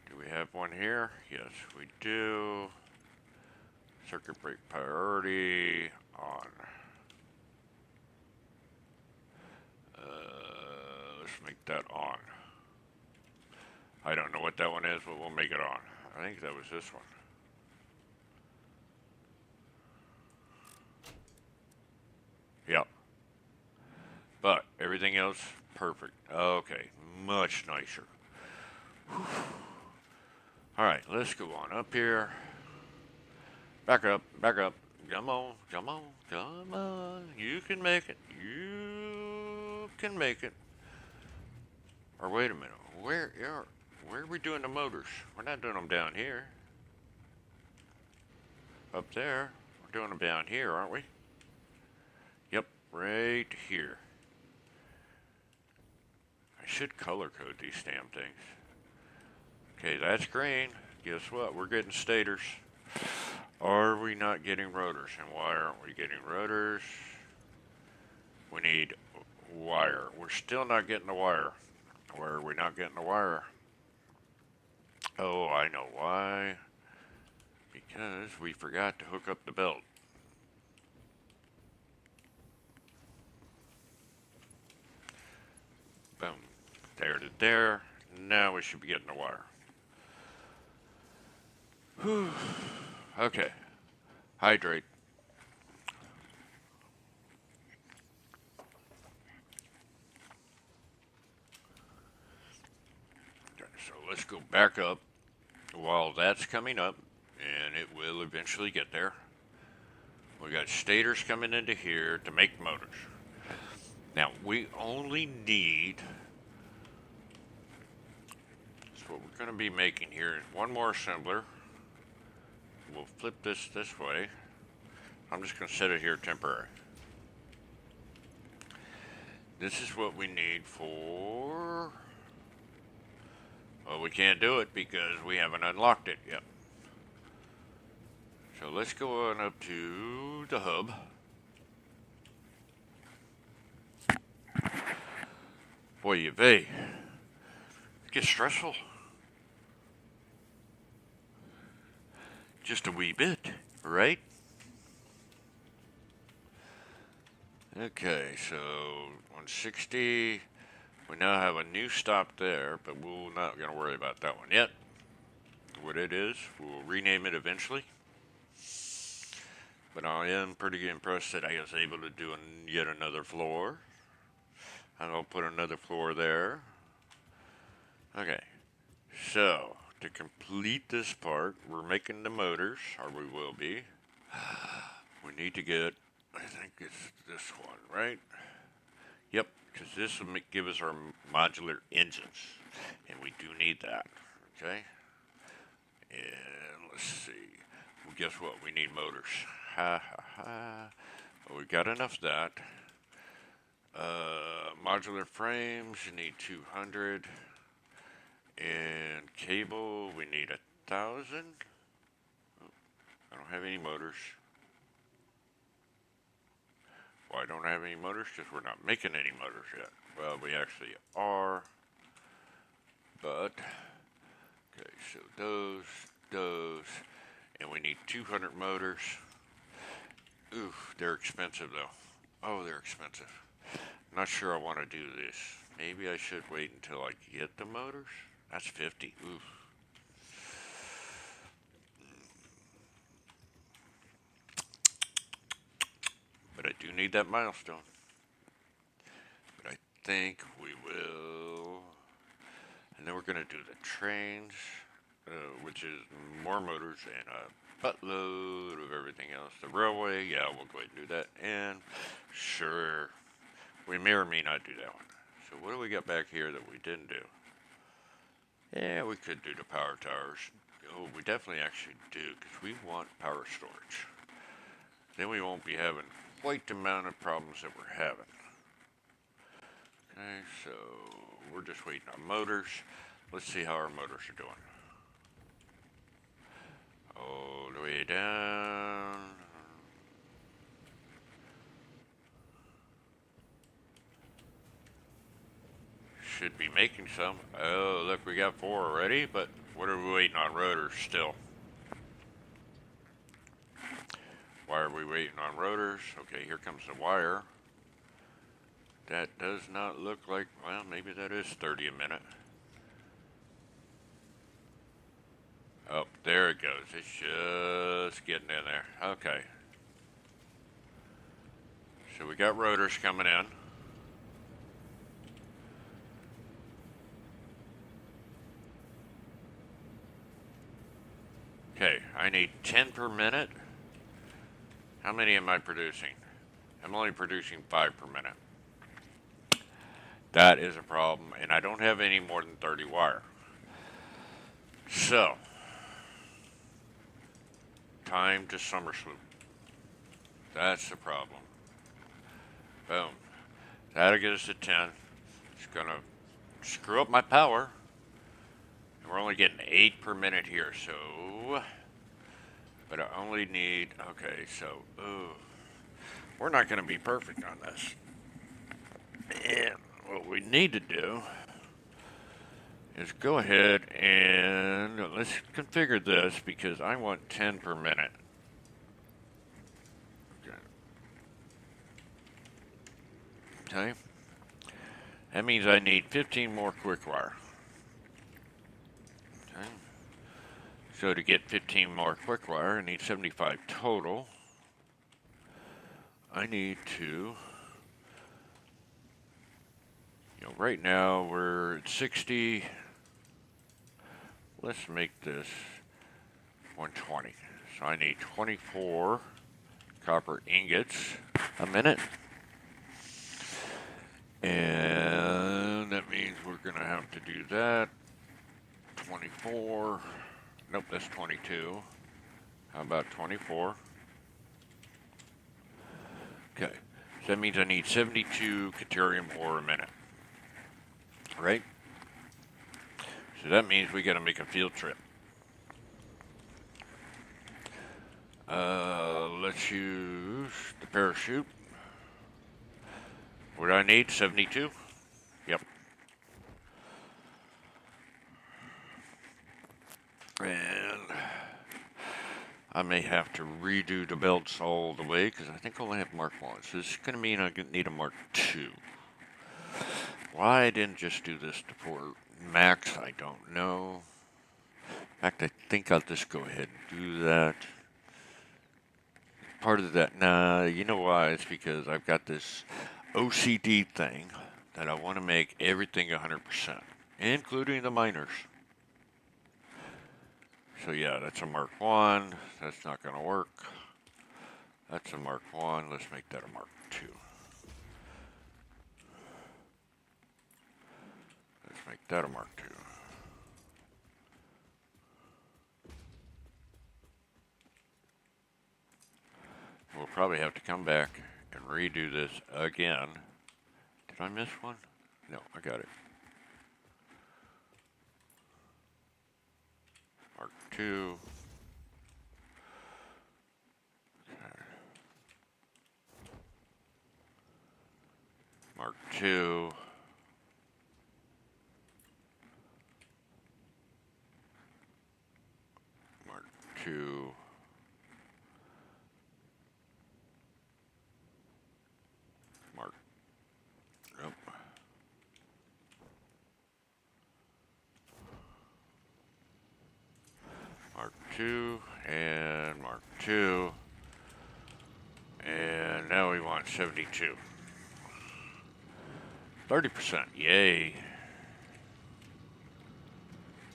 Do we have one here? Yes, we do. Circuit break priority on. Let's make that on. I don't know what that one is, but we'll make it on. I think that was this one. Yep. But everything else, perfect. Okay, much nicer. Whew. All right, let's go on up here. Back up, back up. Come on, come on, come on. You can make it. You can make it. Or wait a minute. Where are we doing the motors? We're not doing them down here. Up there. We're doing them down here, aren't we? Yep, right here. I should color code these damn things. Okay, that's green. Guess what? We're getting stators. Are we not getting rotors? And why aren't we getting rotors? We need wire. We're still not getting the wire. Why are we not getting the wire? Oh, I know why. because we forgot to hook up the belt. Boom. There to there. Now we should be getting the wire. Whew. Okay. Hydrate. Okay, so let's go back up while that's coming up, and it will eventually get there. We got stators coming into here to make motors. Now, we only need, that's what we're going to be making here, one more assembler. We'll flip this way. I'm just going to set it here temporary. This is what we need for, well, we can't do it because we haven't unlocked it yet. So let's go on up to the hub. Boy, it gets stressful. Just a wee bit, right? Okay, so 160. We now have a new stop there, but we're not going to worry about that one yet. What it is, we'll rename it eventually. But I am pretty impressed that I was able to do yet another floor. I'm going to put another floor there. Okay, so to complete this part, we're making the motors, or we will be. We need to get, I think it's this one, right? Yep, because this will give us our modular engines, and we do need that, okay? And let's see, well, guess what? We need motors. Ha ha ha. Well, we got enough of that. Modular frames, you need 200. And cable, we need 1,000. Oh, I don't have any motors. Why don't I have any motors? Because we're not making any motors yet. Well, we actually are. But, okay, so those, and we need 200 motors. Ooh, they're expensive though. Oh, they're expensive. Not sure I want to do this. Maybe I should wait until I get the motors. That's 50. Oof. But I do need that milestone. But I think we will. And then we're going to do the trains, which is more motors and a buttload of everything else. The railway, yeah, we'll go ahead and do that. And sure, we may or may not do that one. So what do we got back here that we didn't do? Yeah, we could do the power towers. Oh, we definitely actually do, because we want power storage. Then we won't be having quite the amount of problems that we're having. Okay, so we're just waiting on motors. Let's see how our motors are doing. All the way down. Should be making some. Oh, look, we got 4 already, but what are we waiting on? Rotors still. Why are we waiting on rotors? Okay, here comes the wire. That does not look like, well, maybe that is 30 a minute. Oh, there it goes. It's just getting in there. Okay. So we got rotors coming in. Okay, I need 10 per minute. How many am I producing? I'm only producing 5 per minute. That is a problem, and I don't have any more than 30 wire. So, time to summer swoop. That's the problem. Boom. That'll get us to 10. It's gonna screw up my power. And we're only getting 8 per minute here, so... But I only need... Okay, so... we're not gonna be perfect on this. And what we need to do is go ahead and let's configure this because I want 10 per minute. Okay. That means I need 15 more quick wire. Okay. So to get 15 more quick wire, I need 75 total. I need to, right now we're at 60. Let's make this 120. So I need 24 copper ingots a minute. And that means we're going to have to do that. 24. Nope, that's 22. How about 24? Okay. So that means I need 72 Caterium ore a minute. Right? So that means we got to make a field trip. Let's use the parachute. What do I need? 72? Yep. And I may have to redo the belts all the way because I think I only have Mark 1. So this is going to mean I need a Mark 2. Why I didn't just do this for Max, I don't know. In fact, I think I'll just go ahead and do that. Part of that, nah, you know why? It's because I've got this OCD thing that I want to make everything 100%, including the miners. So yeah, that's a Mark 1. That's not going to work. That's a Mark 1. Let's make that a Mark 2. Let's make that a Mark 2. We'll probably have to come back and redo this again. Did I miss one? No, I got it. Mark 2. Okay. Mark 2. Mark 2. Mark. Nope. Mark 2 and Mark 2. And now we want 72. 30%. Yay.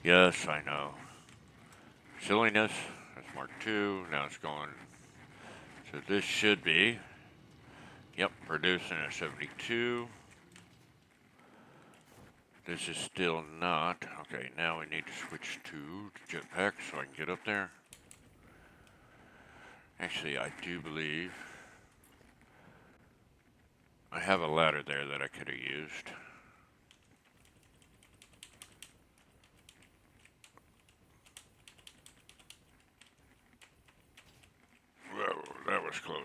Yes, I know. Silliness. That's Mark 2. Now it's going. So this should be. Yep, producing at 72. This is still not. Okay, now we need to switch to jetpack so I can get up there. Actually, I do believe I have a ladder there that I could have used. Whoa, that was close.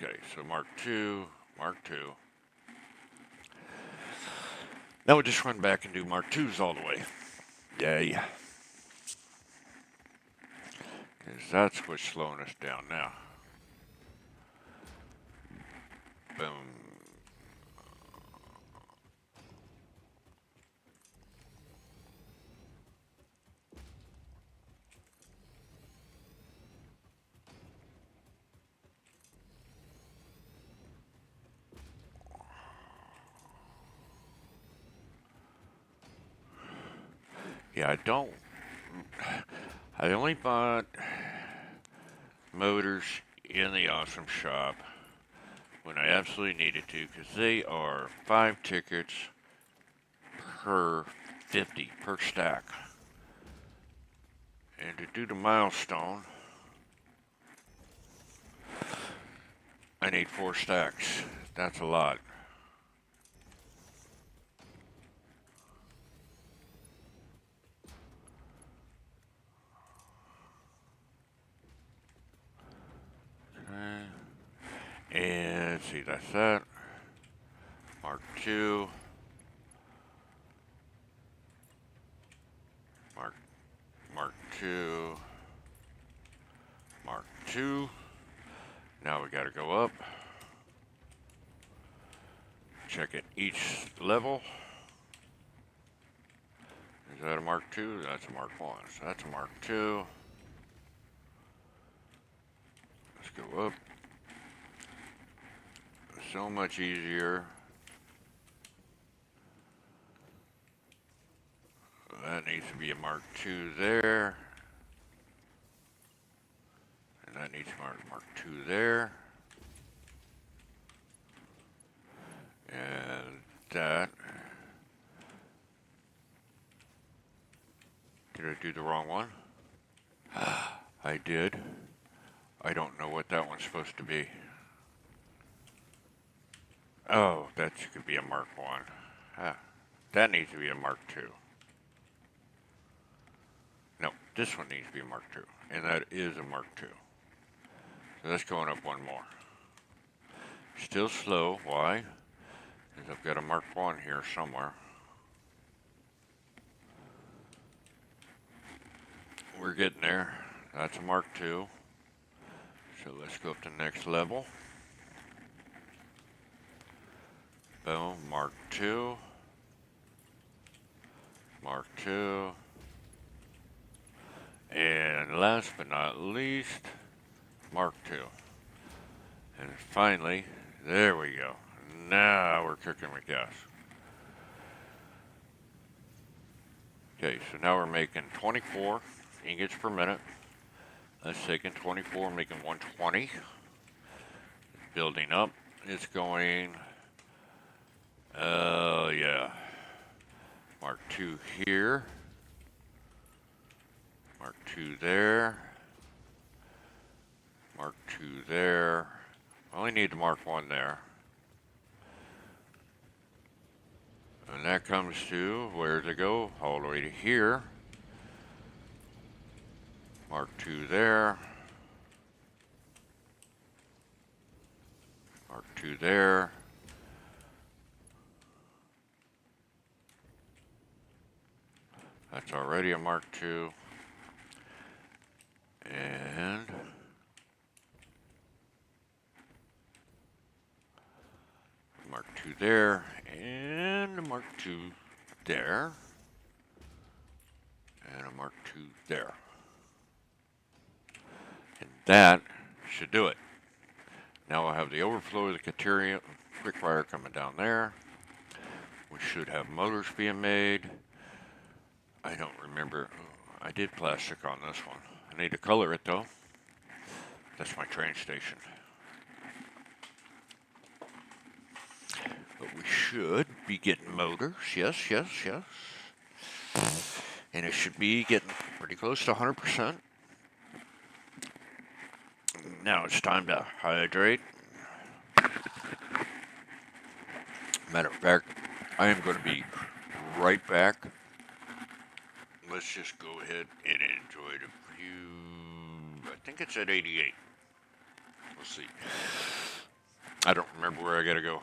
Okay, so Mark 2, Mark 2. Now we just run back and do Mark 2s all the way. Yay. Because that's what's slowing us down now. Boom. Yeah, I only bought motors in the awesome shop when I absolutely needed to because they are 5 tickets per 50 per stack. And to do the milestone, I need 4 stacks. That's a lot. Okay. And let's see, that's that. Mark 2. 2. Now we got to go up. Check it each level. Is that a Mark II? That's a Mark I. So that's a Mark II. Let's go up. So much easier. That needs to be a Mark II there. And that needs to be Mark II there. And that. Did I do the wrong one? I did. I don't know what that one's supposed to be. Oh, that could be a Mark I. That needs to be a Mark II. No, this one needs to be a Mark II. And that is a Mark II. So that's going up one more. Still slow. Why? Because I've got a Mark I here somewhere. We're getting there. That's a Mark II. So let's go up to the next level. Boom, Mark II. Mark II. And last but not least, Mark II. And finally, there we go. Now we're cooking with gas. Okay, so now we're making 24 ingots per minute. That's taking 24, making 120. Building up. It's going, yeah. Mark II here. Mark II there. Mark II there. I only need the Mark I there. And that comes to, where to go? All the way to here. Mark II there. Mark II there. That's already a Mark II. And Mark II there. And a Mark II there. And a Mark II there. And that should do it. Now we'll have the overflow of the Cateria quick wire coming down there. We should have motors being made. I don't remember. I did plastic on this one. I need to color it though. That's my train station. But we should be getting motors. Yes, yes, yes. And it should be getting pretty close to 100%. Now it's time to hydrate. Matter of fact, I am going to be right back. Let's just go ahead and enjoy the view. I think it's at 88. We'll see. I don't remember where I gotta go.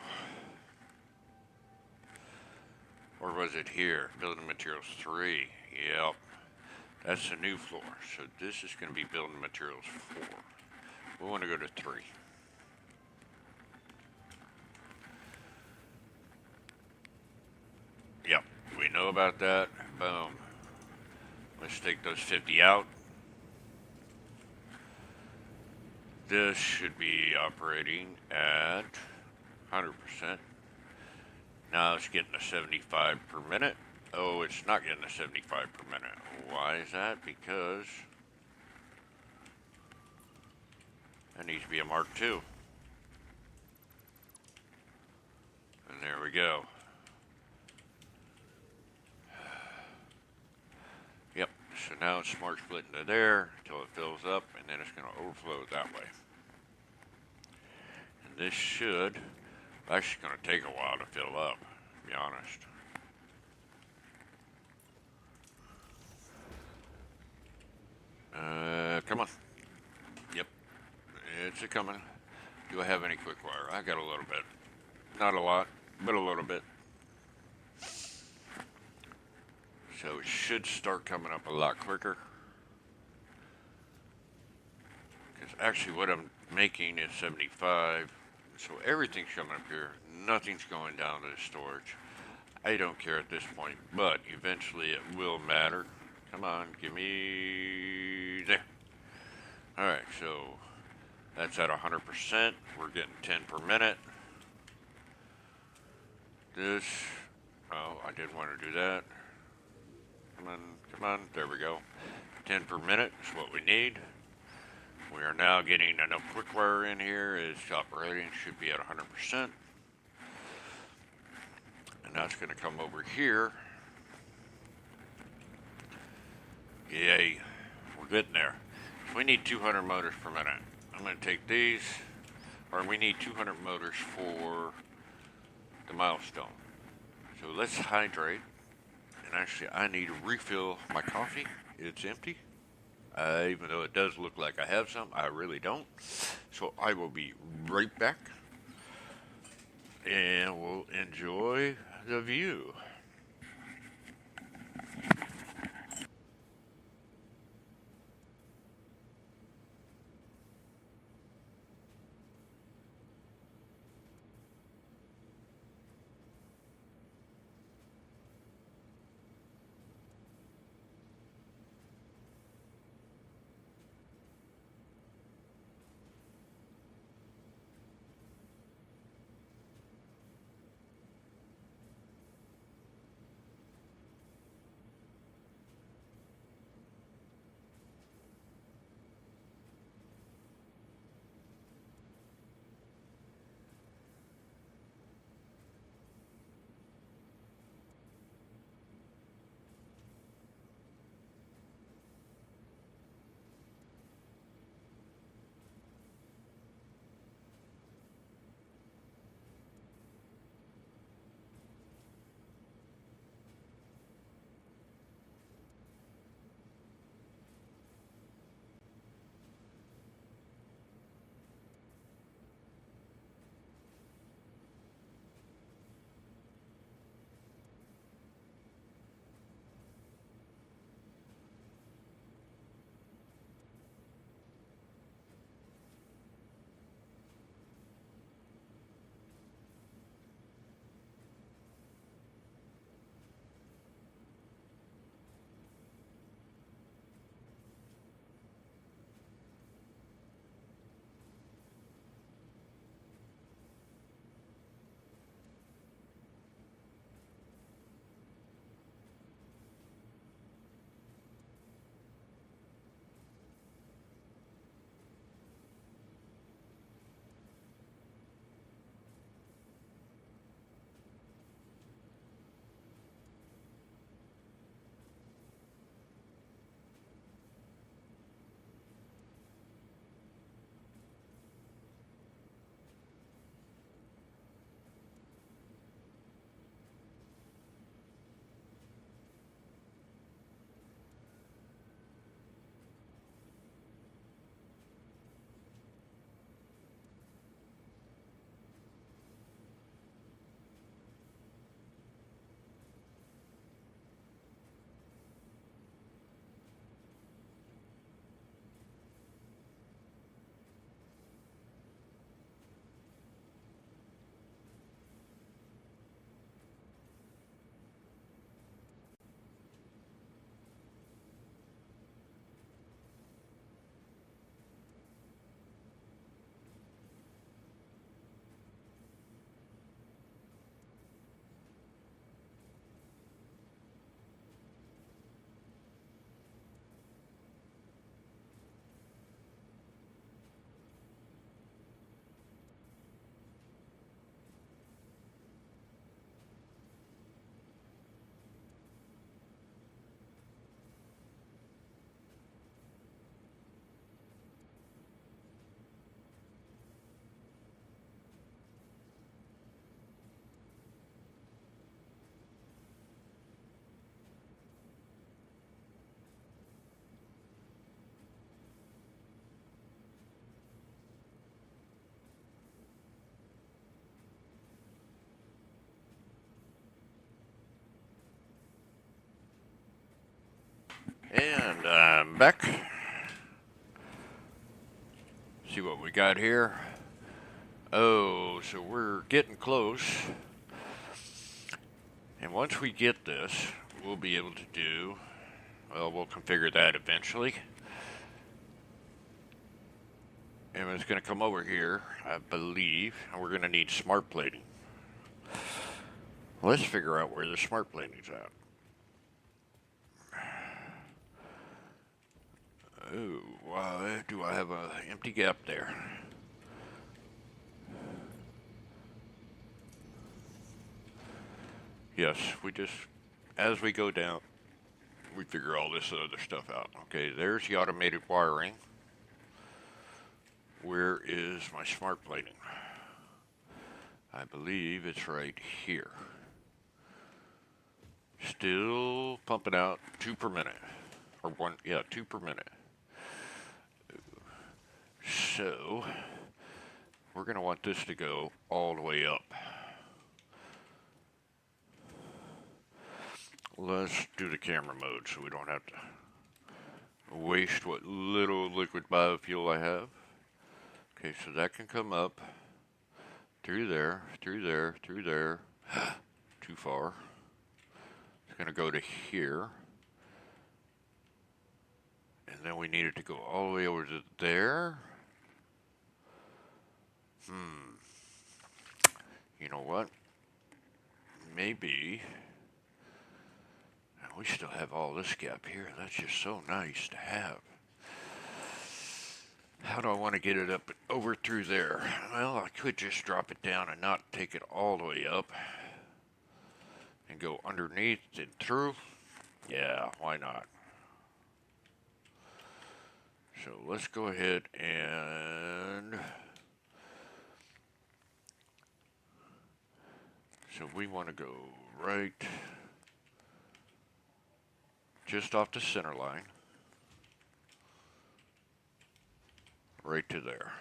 Or was it here? Building materials 3. Yep. That's the new floor. So this is going to be building materials 4. We want to go to 3. Yep. We know about that. Boom. Let's take those 50 out. This should be operating at 100%. Now it's getting a 75 per minute. Oh, it's not getting a 75 per minute. Why is that? Because that needs to be a Mark II. And there we go. Yep, so now it's smart split into there until it fills up, and then it's going to overflow that way. And this should, actually going to take a while to fill up, to be honest. Come on. Yep, it's a coming. Do I have any quick wire? I got a little bit. Not a lot, but a little bit. So it should start coming up a lot quicker. Because Actually, what I'm making is 75. So everything's coming up here. Nothing's going down to the storage. I don't care at this point, but eventually it will matter. Come on, give me there. Alright, so that's at 100%. We're getting 10 per minute. This, oh, I didn't want to do that. Come on, there we go. 10 per minute is what we need. We are now getting enough quick wire in here. It's operating, should be at 100%. And that's going to come over here. Yay, we're getting there. So we need 200 motors per minute. I'm going to take these, or we need 200 motors for the milestone. So let's hydrate. And actually, I need to refill my coffee. It's empty. Even though it does look like I have some, I really don't. So I will be right back. And we'll enjoy the view. And I'm back. See what we got here. Oh, so we're getting close. And once we get this, we'll be able to do, well, we'll configure that eventually. And it's going to come over here, I believe, and we're going to need smart plating. Let's figure out where the smart plating's at. Oh, wow, do I have an empty gap there? Yes, we just, as we go down, we figure all this other stuff out. Okay, there's the automated wiring. Where is my smart plating? I believe it's right here. Still pumping out 2 per minute. Or 2 per minute. So, we're going to want this to go all the way up. Let's do the camera mode so we don't have to waste what little liquid biofuel I have. Okay, so that can come up through there, through there, through there. Too far. It's going to go to here. And then we need it to go all the way over to there. You know what? Maybe. We still have all this gap here. That's just so nice to have. How do I want to get it up over through there? Well, I could just drop it down and not take it all the way up. And go underneath and through. Yeah, why not? So let's go ahead and... So we want to go right just off the center line. Right to there.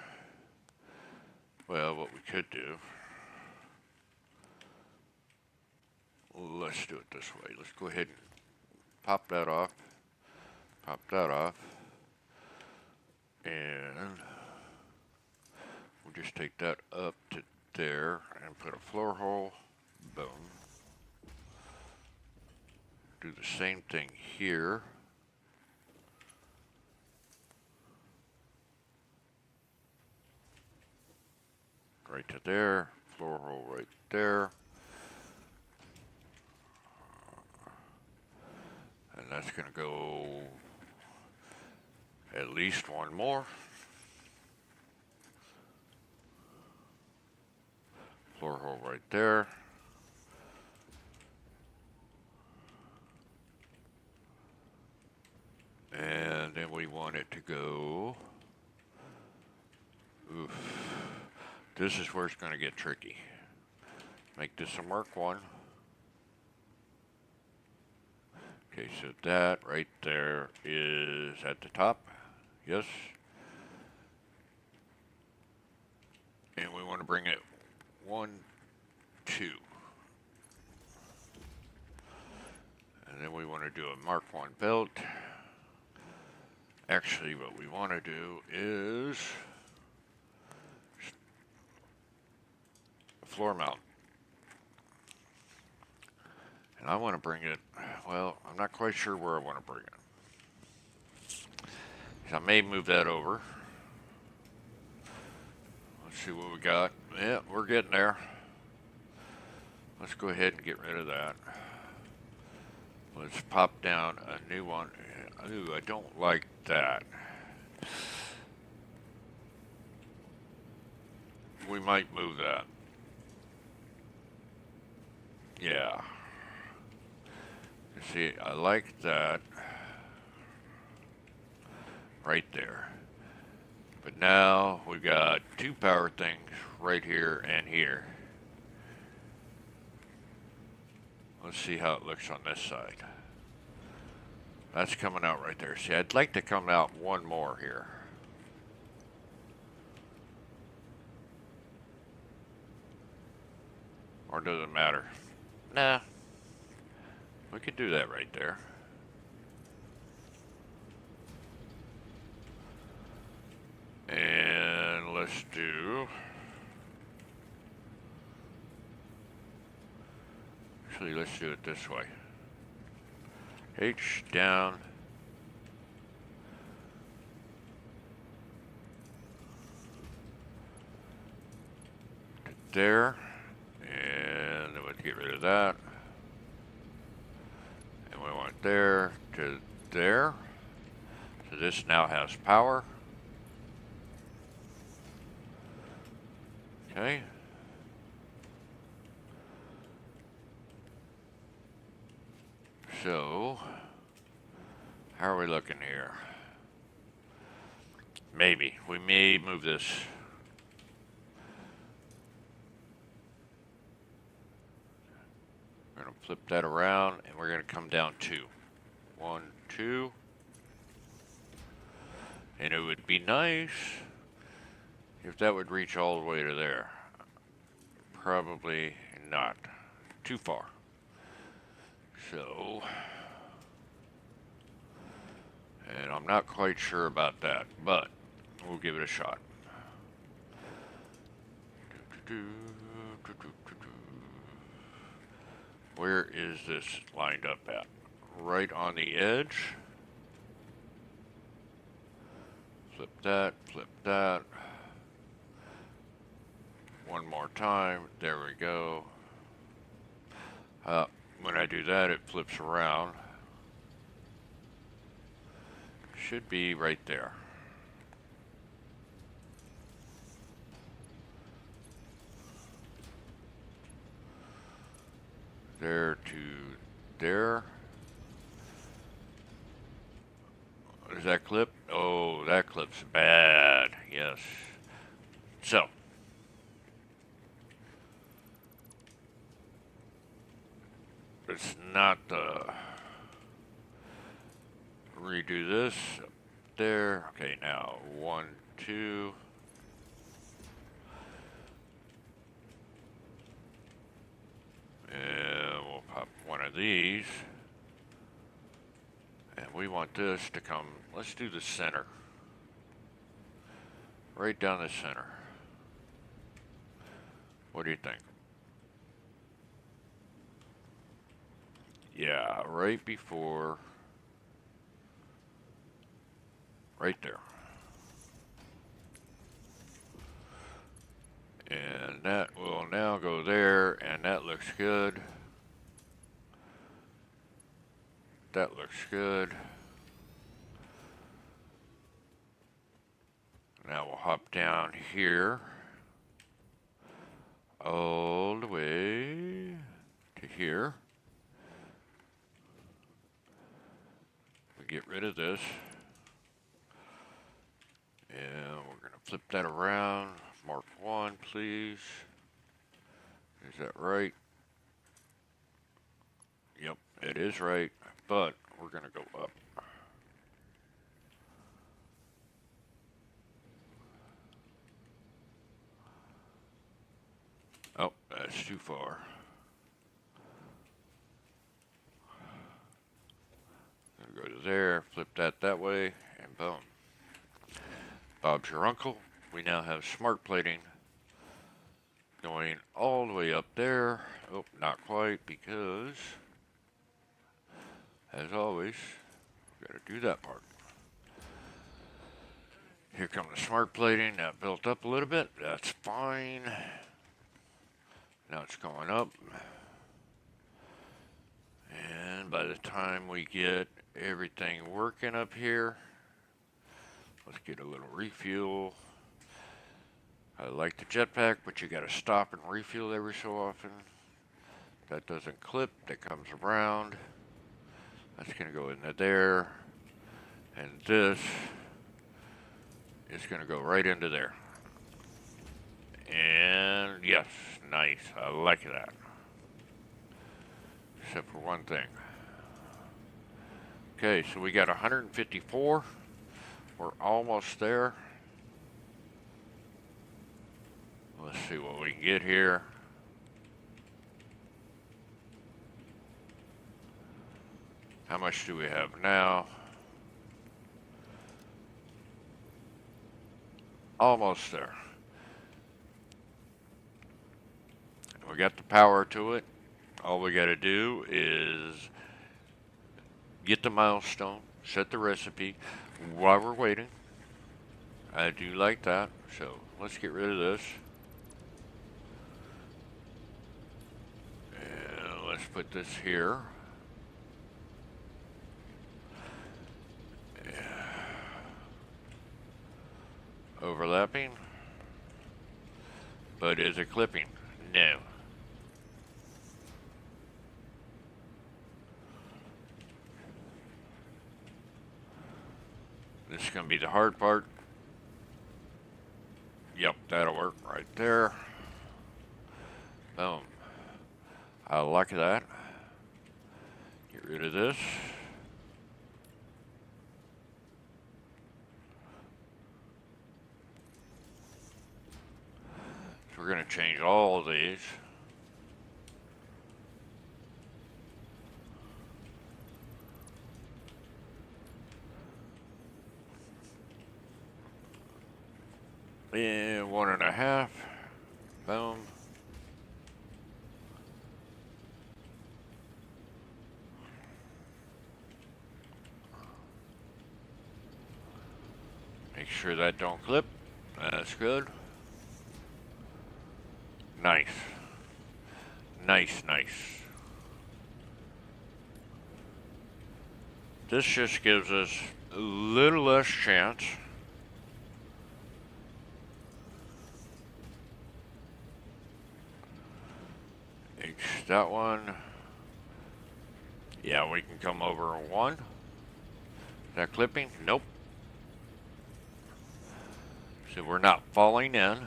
Well, what we could do, let's do it this way. Let's go ahead and pop that off. Pop that off. And we'll just take that up to there and put a floor hole. Boom. Do the same thing here. Right to there. Floor hole right there. And that's going to go at least one more. Floor hole right there. And then we want it to go, oof, this is where it's going to get tricky. Make this a Mark 1. Okay, so that right there is at the top, yes. And we want to bring it 1, 2. And then we want to do a Mark 1 belt. Actually, what we want to do is floor mount. And I want to bring it, well, I'm not quite sure where I want to bring it. So I may move that over. Let's see what we got. Yeah, we're getting there. Let's go ahead and get rid of that. Let's pop down a new one. Ooh, I don't like that. We might move that. Yeah. You see, I like that right there. But now we've got 2 power things right here and here. Let's see how it looks on this side. That's coming out right there. See, I'd like to come out one more here. Or does it matter? Nah. We could do that right there. And let's do... Actually, let's do it this way. H down. To there. And then we'll get rid of that. And we want there to there. So this now has power. Okay. So, how are we looking here? Maybe. We may move this. We're going to flip that around, and we're going to come down 2. 1, 2. And it would be nice if that would reach all the way to there. Probably not. Too far. So, and I'm not quite sure about that, but we'll give it a shot. Where is this lined up at? Right on the edge. Flip that, flip that. One more time. There we go. When I do that, it flips around. Should be right there. There to there. Is that clip? Oh, that clip's bad. Yes. So. It's not redo this up there. Okay, now 1, 2. And we'll pop one of these. And we want this to come, let's do the center. Right down the center. What do you think? Yeah, right before, right there. And that will now go there, and that looks good. That looks good. Now we'll hop down here, all the way to here. Get rid of this, and we're going to flip that around. Mark 1, please. Is that right? Yep, it is right, but we're going to go up. Oh, that's too far. Go to there, flip that way, and boom. Bob's your uncle. We now have smart plating going all the way up there. Oh, not quite, because, as always, we've got to do that part. Here comes the smart plating. That built up a little bit. That's fine. Now it's going up. And by the time we get everything working up here, let's get a little refuel. I like the jetpack, but you got to stop and refuel every so often. That doesn't clip, that comes around. That's going to go into there. And this is going to go right into there. And yes, nice. I like that. Except for one thing. Okay, so we got 154. We're almost there. Let's see what we can get here. How much do we have now? Almost there. We got the power to it. All we got to do is get the milestone, set the recipe while we're waiting. I do like that. So let's get rid of this. And let's put this here. Overlapping. But is it clipping? No. This is going to be the hard part. Yep, that'll work right there. Boom. I like that. Get rid of this. So we're going to change all of these. And 1.5. Boom. Make sure that don't clip. That's good. Nice. Nice, nice. This just gives us a little less chance. That one. Yeah, we can come over one. Is that clipping? Nope. So we're not falling in.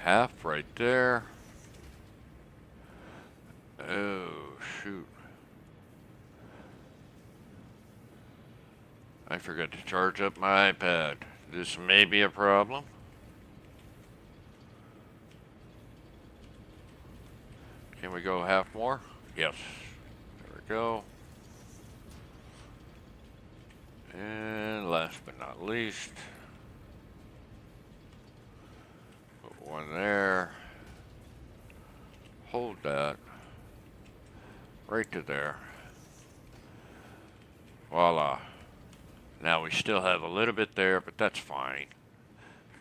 Half right there. Oh, shoot. I forgot to charge up my iPad. This may be a problem. Can we go half more? Yes. There we go. And last but not least, put one there. Hold that. Right to there. Voila. Now we still have a little bit there, but that's fine.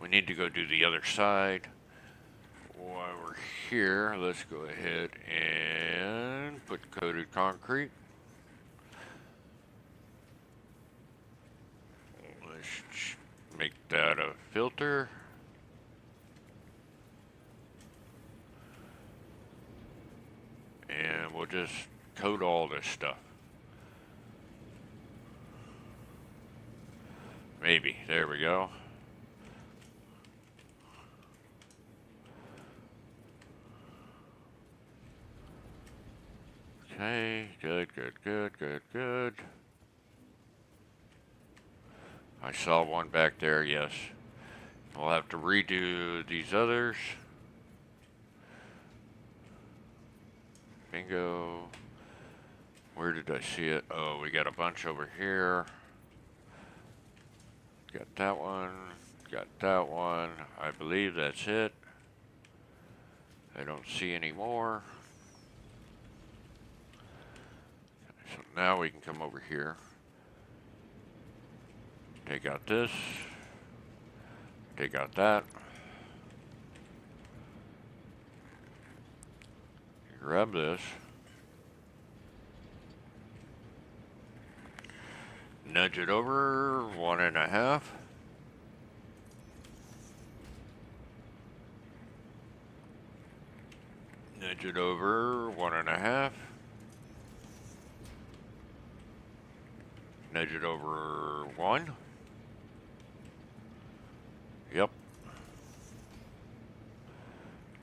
We need to go do the other side. While we're here, let's go ahead and put coated concrete. Let's make that a filter. And we'll just coat all this stuff. Maybe. There we go. Okay, good, good, good, good, good. I saw one back there, yes. We'll have to redo these others. Bingo. Where did I see it? Oh, we got a bunch over here. Got that one. Got that one. I believe that's it. I don't see any more. So now we can come over here. Take out this. Take out that. Grab this. Nudge it over 1.5. Nudge it over 1.5. Nudge it over 1. Yep.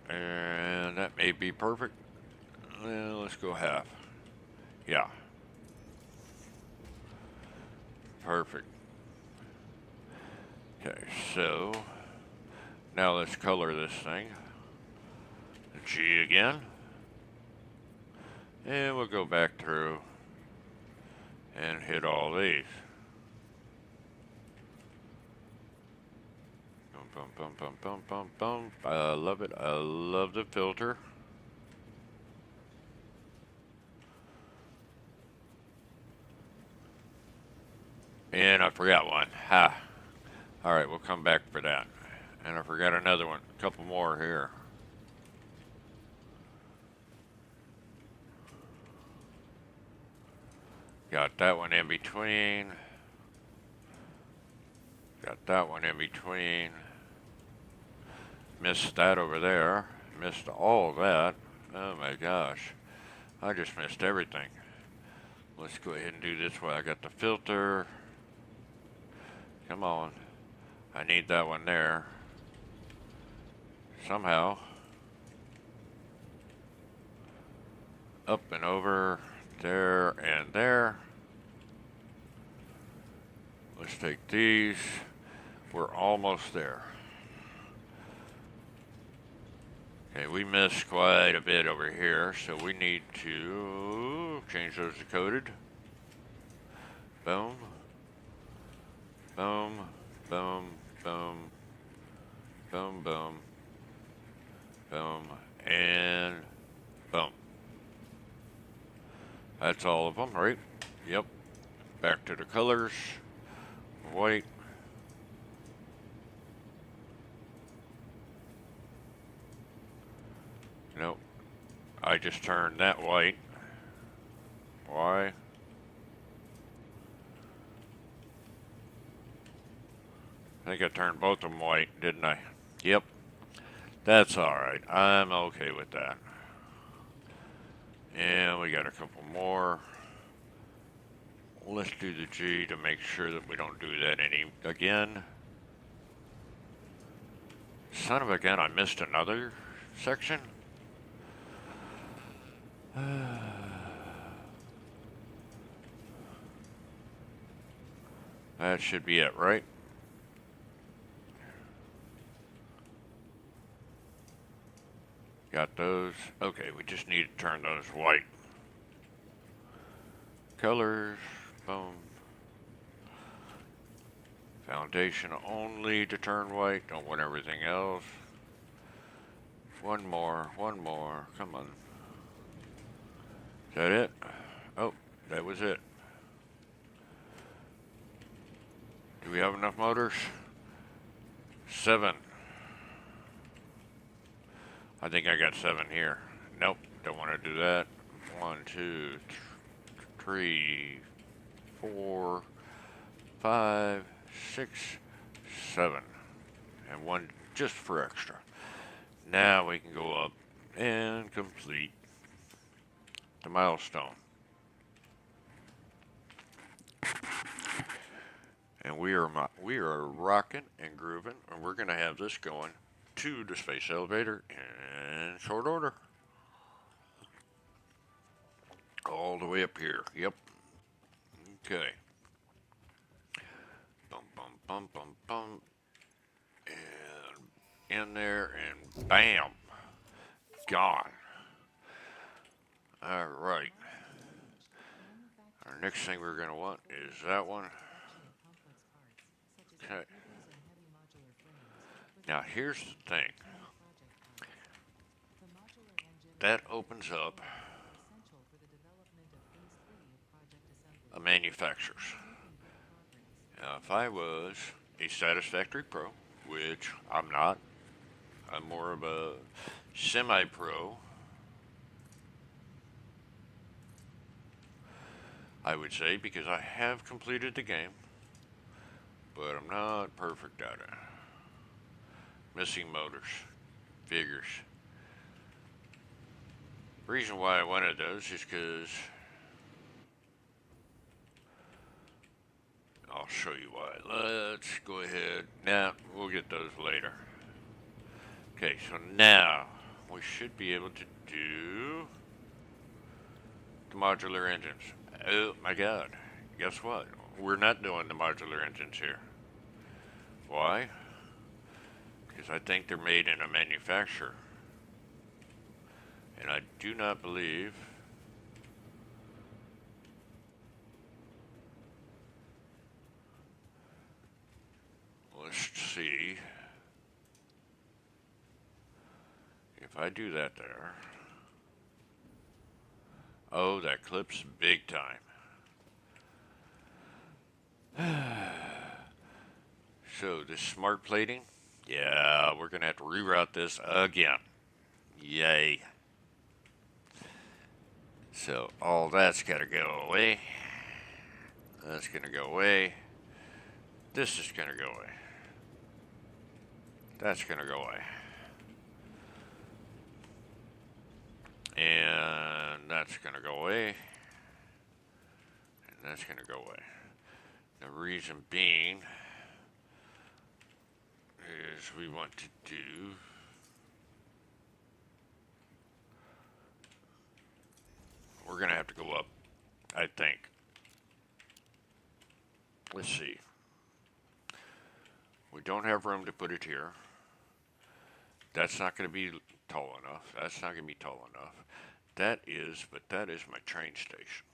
And that may be perfect. Let's go half. Yeah. Perfect. Okay, so now let's color this thing. G again. And we'll go back through and hit all these. Boom, boom, boom, boom, boom, boom. I love it. I love the filter. And I forgot one. Ha. Alright, we'll come back for that. And I forgot another one. A couple more here. Got that one in between. Got that one in between. Missed that over there. Missed all of that. Oh my gosh. I just missed everything. Let's go ahead and do this way. I got the filter. Come on. I need that one there. Somehow. Up and over. There and there. Let's take these. We're almost there. Okay, we missed quite a bit over here, so we need to change those to coded. Boom. Boom. Boom. Boom. Boom. Boom. Boom. And boom. That's all of them, right? Yep. Back to the colors. White. Nope. I just turned that white. Why? I think I turned both of them white, didn't I? Yep. That's alright. I'm okay with that. And we got a couple more. Let's do the G to make sure that we don't do that again. Son of a gun, I missed another section. That should be it, right? Got those. Okay, we just need to turn those white. Colors. Boom. Foundation only to turn white. Don't want everything else. One more. Come on. Is that it? Oh, that was it. Do we have enough motors? 7. I think I got 7 here. Nope, don't want to do that. 1, 2, 3, 4, 5, 6, 7. And 1 just for extra. Now we can go up and complete the milestone. And we are rocking and grooving, and we're going to have this going to the space elevator in short order. All the way up here. Yep. Okay. Bum, bum, bum, bum, bum. And in there, and bam. Gone. All right. Our next thing we're going to want is that one. Okay. Now here's the thing. That opens up a manufacturer's. Now if I was a Satisfactory Pro, which I'm not, I'm more of a semi-pro, I would say, because I have completed the game, but I'm not perfect at it. Missing motors, figures. The reason why I wanted those is because I'll show you why. Let's go ahead. Now, we'll get those later. Okay, so now we should be able to do the modular engines. Oh my god. Guess what? We're not doing the modular engines here. Why? Because I think they're made in a manufacturer. And I do not believe let's see. I do that there, oh, that clips big time. So the smart plating, yeah, we're gonna have to reroute this again. Yay. So all that's gotta go away. That's gonna go away. This is gonna go away. That's gonna go away. And that's gonna go away. And that's gonna go away. The reason being is we want to do we're gonna have to go up, I think. Let's see. We don't have room to put it here. That's not going to be tall enough. That's not going to be tall enough. That is, but that is my train station.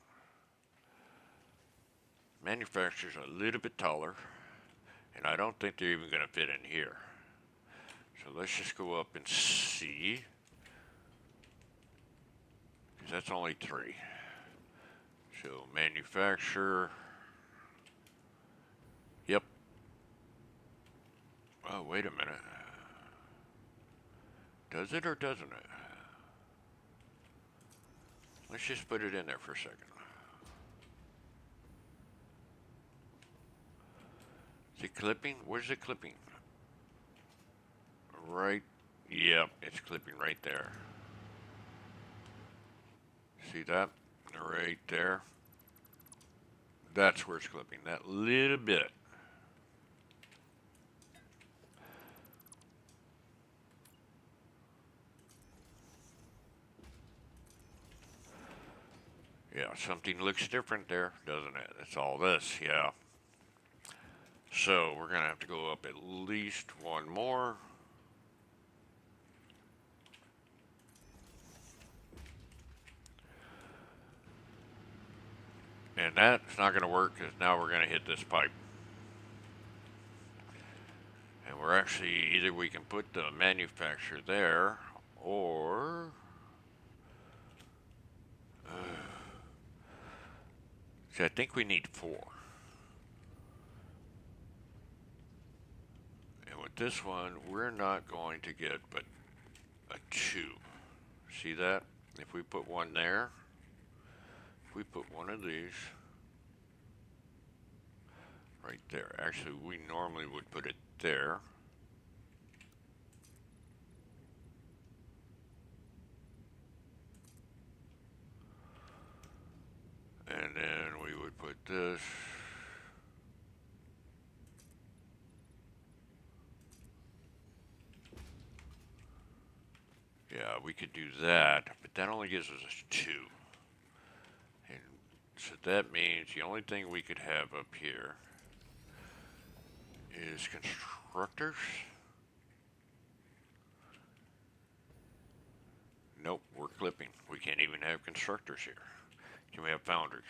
Manufacturer's a little bit taller, and I don't think they're even going to fit in here. So let's just go up and see. Because that's only 3. So manufacturer. Yep. Oh, wait a minute. Does it or doesn't it? Let's just put it in there for a second. Is it clipping? Where's it clipping? Right. Yep, it's clipping right there. See that? Right there. That's where it's clipping. That little bit. Yeah, something looks different there, doesn't it? It's all this, yeah. So we're going to have to go up at least one more. And that's not going to work because now we're going to hit this pipe. And we're actually, either we can put the manufacturer there, or see, I think we need 4. And with this one, we're not going to get but a 2. See that? If we put one there, if we put one of these right there. Actually, we normally would put it there. And then we would put this. Yeah, we could do that, but that only gives us 2. And so that means the only thing we could have up here is constructors. Nope, we're clipping. We can't even have constructors here. Can we have foundries?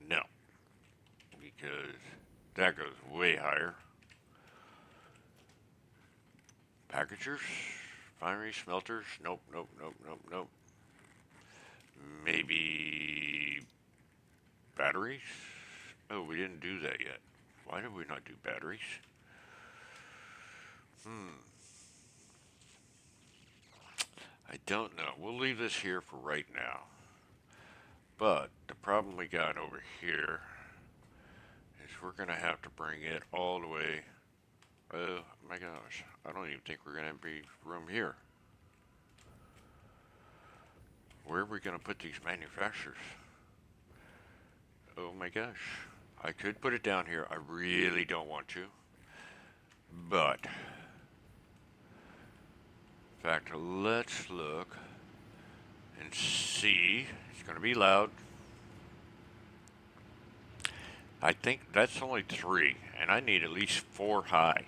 No, because that goes way higher. Packagers, fineries, smelters. Nope, nope, nope, nope, nope. Maybe batteries? Oh, we didn't do that yet. Why did we not do batteries? I don't know. We'll leave this here for right now. But the problem we got over here is we're going to have to bring it all the way. Oh my gosh. I don't even think we're going to be room here. Where are we going to put these manufacturers? Oh my gosh. I could put it down here. I really don't want to. But, in fact, let's look and see. It's going to be loud. I think that's only 3, and I need at least 4 high.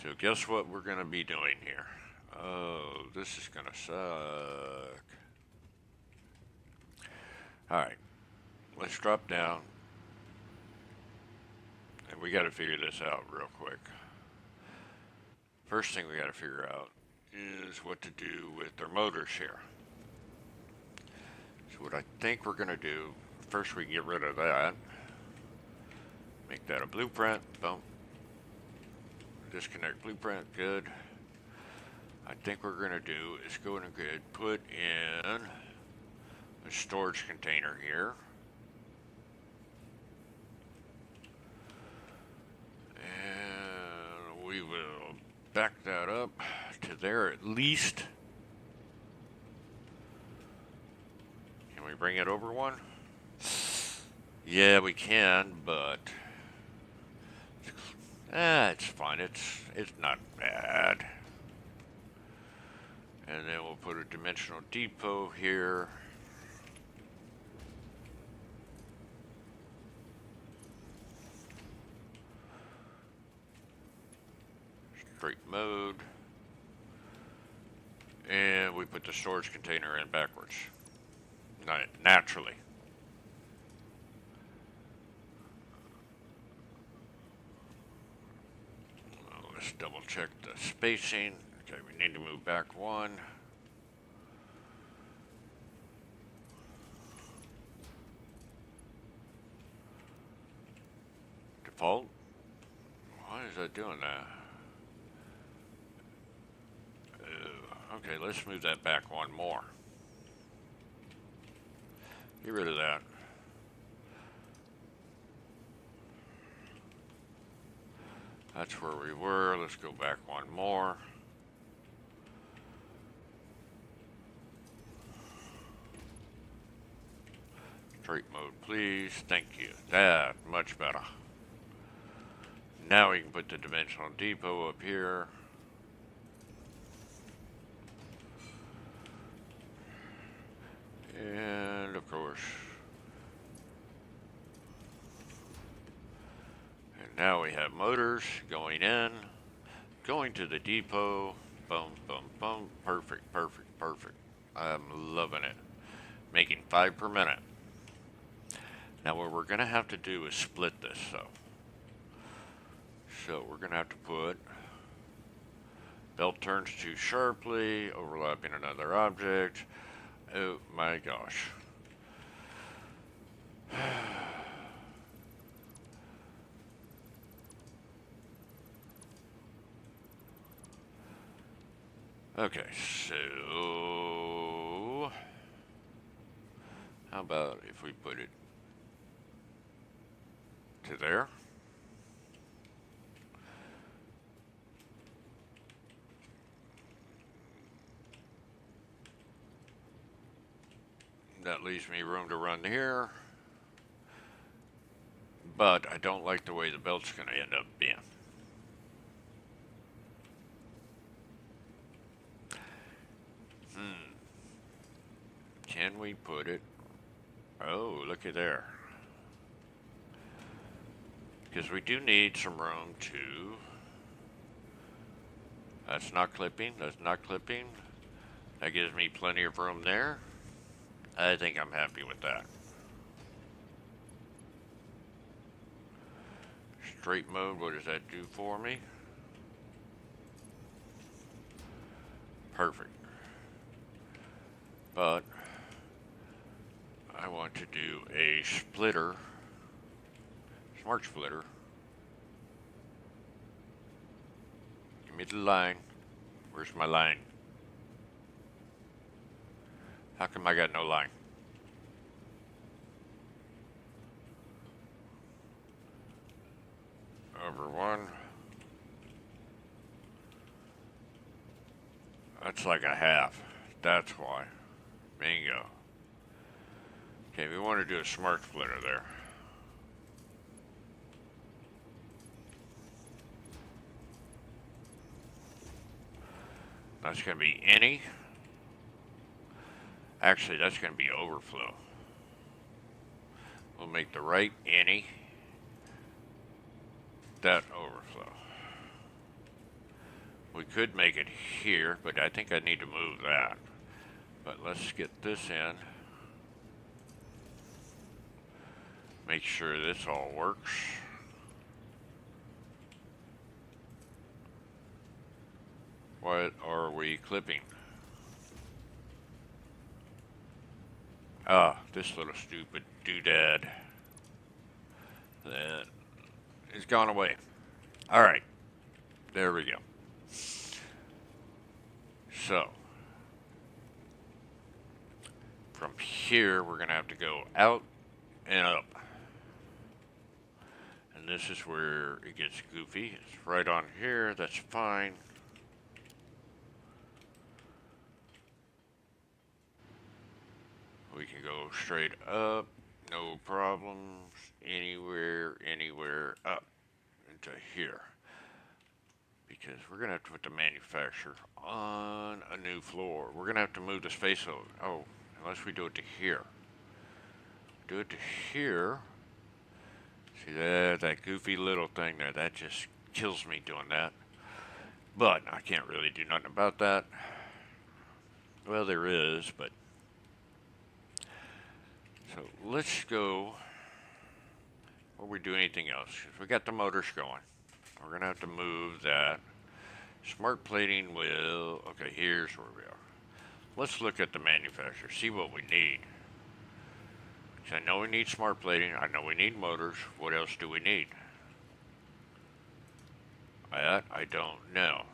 So guess what we're going to be doing here? Oh, this is going to suck. Alright, let's drop down. And we got to figure this out real quick. First thing we got to figure out is what to do with their motors here. So what I think we're going to do, first we can get rid of that. Make that a blueprint. Boom. Disconnect blueprint. Good. I think what we're going to do is go in and put in a storage container here. And we will back that up to there at least. Can we bring it over one? Yeah, we can, but it's fine. It's not bad. And then we'll put a dimensional depot here. Straight mode. And we put the storage container in backwards. Naturally. Let's double check the spacing. Okay, we need to move back one. Default? Why is that doing that? Okay, let's move that back one more. Get rid of that. That's where we were. Let's go back one more. Straight mode, please. Thank you. That, much better. Now we can put the dimensional depot up here. And of course, and now we have motors going in, going to the depot. Boom, boom, boom. Perfect, perfect, perfect. I'm loving it. Making 5 per minute. Now what we're going to have to do is split this, so we're going to have to put belt turns too sharply, overlapping another object. Oh my gosh. Okay, so how about if we put it to there? That leaves me room to run here. But I don't like the way the belt's going to end up being. Can we put it? Oh, looky there. Because we do need some room to... That's not clipping. That's not clipping. That gives me plenty of room there. I think I'm happy with that. Straight mode, what does that do for me? Perfect. But I want to do a splitter, smart splitter. Give me the line. Where's my line? How come I got no line? Over one. That's like a half. That's why. Bingo. Okay, we want to do a smart splitter there. That's going to be any. Actually, that's going to be overflow. We'll make the right any. That overflow. We could make it here, but I think I need to move that. But let's get this in. Make sure this all works. What are we clipping? Ah, this little stupid doodad. That is gone away. Alright, there we go. So, from here, we're going to have to go out and up. And this is where it gets goofy. It's right on here, that's fine. We can go straight up, no problems, anywhere up into here. Because we're going to have to put the manufacturer on a new floor. We're going to have to move the space over. Oh, unless we do it to here. Do it to here. See that goofy little thing there, that just kills me doing that. But I can't really do nothing about that. Well, there is, but... So let's go before we do anything else. We got the motors going. We're going to have to move that. Smart plating will... Okay, here's where we are. Let's look at the manufacturer, see what we need. I know we need smart plating. I know we need motors. What else do we need? That I don't know.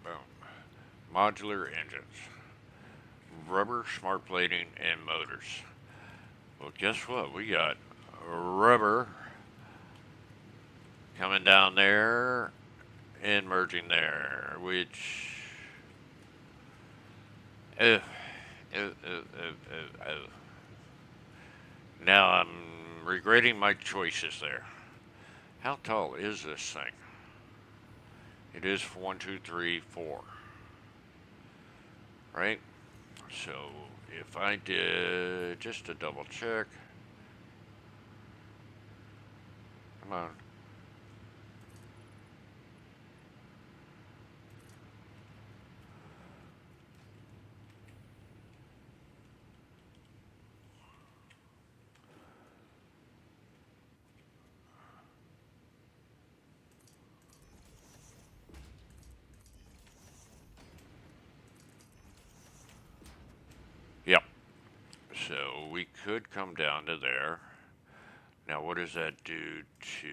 Boom. Modular engines. Rubber, smart plating, and motors. Well, guess what? We got rubber coming down there and merging there, which... Now I'm regretting my choices there. How tall is this thing? It is 1, 2, 3, 4. Right? So if I did just a double check. Come on. Yep. So we could come down to there. Now what does that do to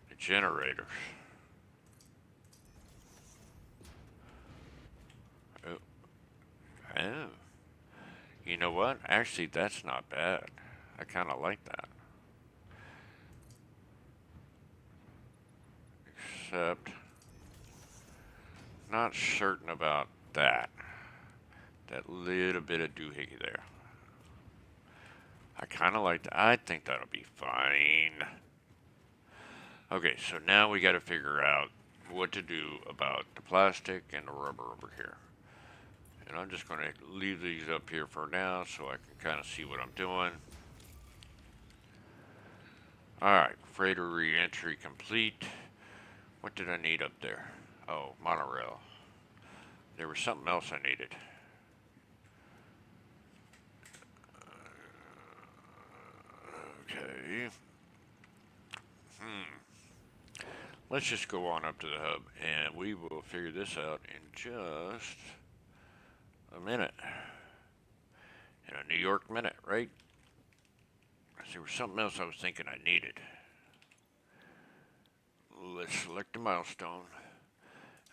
the generators? Oh. Oh. You know what? Actually, that's not bad. I kind of like that. Except, not certain about that. That little bit of doohickey there. I kind of like that. I think that'll be fine. Okay, so now we got to figure out what to do about the plastic and the rubber over here. And I'm just going to leave these up here for now so I can kind of see what I'm doing. Alright, freighter re-entry complete. What did I need up there? Oh, monorail. There was something else I needed. Okay. Let's just go on up to the hub and we will figure this out in just a minute. In a New York minute, right? There was something else I was thinking I needed. Let's select the milestone.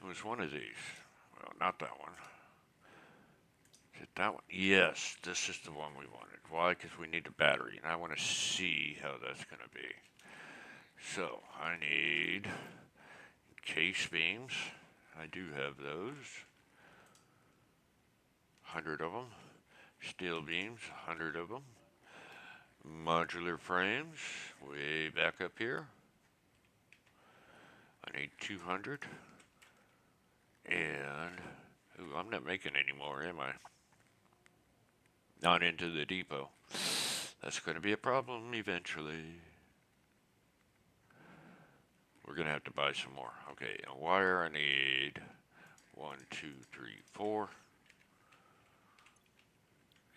It was one of these. Well, not that one. Is it that one? Yes, this is the one we wanted. Why? Because we need a battery, and I want to see how that's going to be. So, I need case beams. I do have those. 100 of them. Steel beams, 100 of them. Modular frames, way back up here. I need 200. And, ooh, I'm not making any more, am I? Not into the depot. That's going to be a problem eventually. We're going to have to buy some more. Okay, a wire I need 1, 2, 3, 4.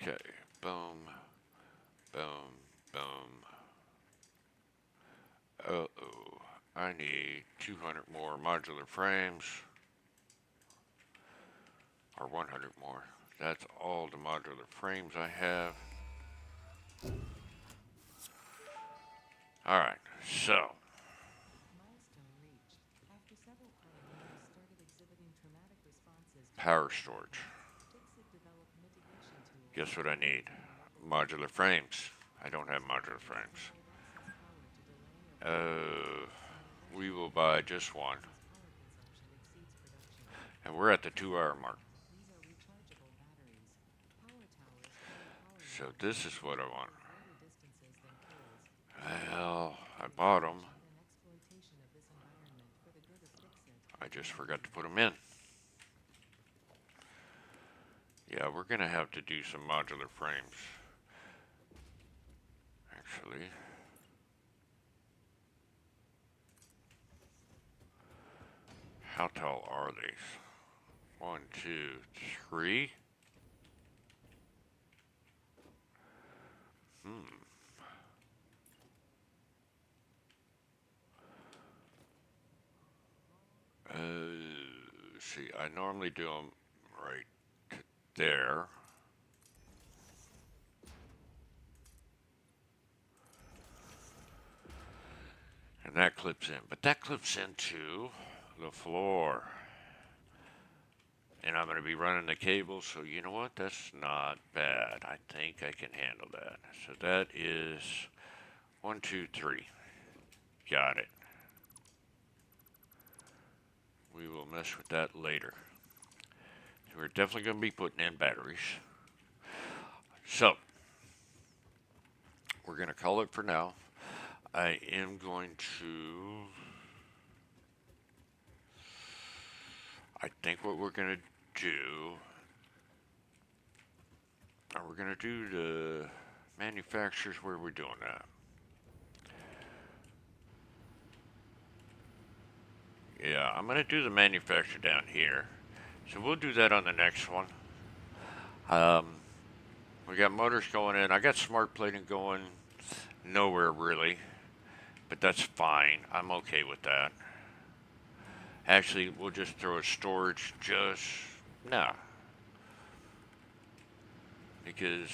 Okay, boom, boom, boom. Uh-oh. I need 200 more modular frames, or 100 more. That's all the modular frames I have. Alright, so. Power storage. Guess what I need? Modular frames. I don't have modular frames. We will buy just one. And we're at the 2-hour mark. So this is what I want. Well, I bought them. I just forgot to put them in. Yeah, we're going to have to do some modular frames. Actually. How tall are these? 1, 2, 3. See, I normally do them right there. And that clips in. But that clips into the floor. And I'm going to be running the cable, so you know what? That's not bad. I think I can handle that. So that is 1, 2, 3. Got it. We will mess with that later. So we're definitely going to be putting in batteries. So, we're going to call it for now. I am going to... I think what we're going to do... We're going to do the manufacturers. Where we're doing that. Yeah, I'm going to do the manufacturer down here. So we'll do that on the next one. We got motors going in. I got smart plating going nowhere really. But that's fine. I'm okay with that. Actually, we'll just throw a storage just... Nah. Because...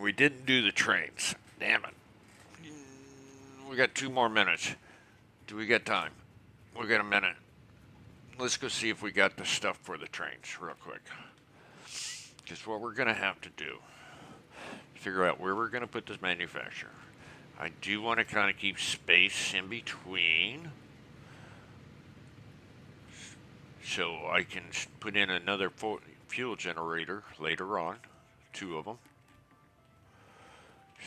we didn't do the trains. Damn it. We got 2 more minutes. Do we got time? We got a minute. Let's go see if we got the stuff for the trains real quick. Because what we're going to have to do is figure out where we're going to put this manufacturer. I do want to kind of keep space in between. So I can put in another fuel generator later on. 2 of them.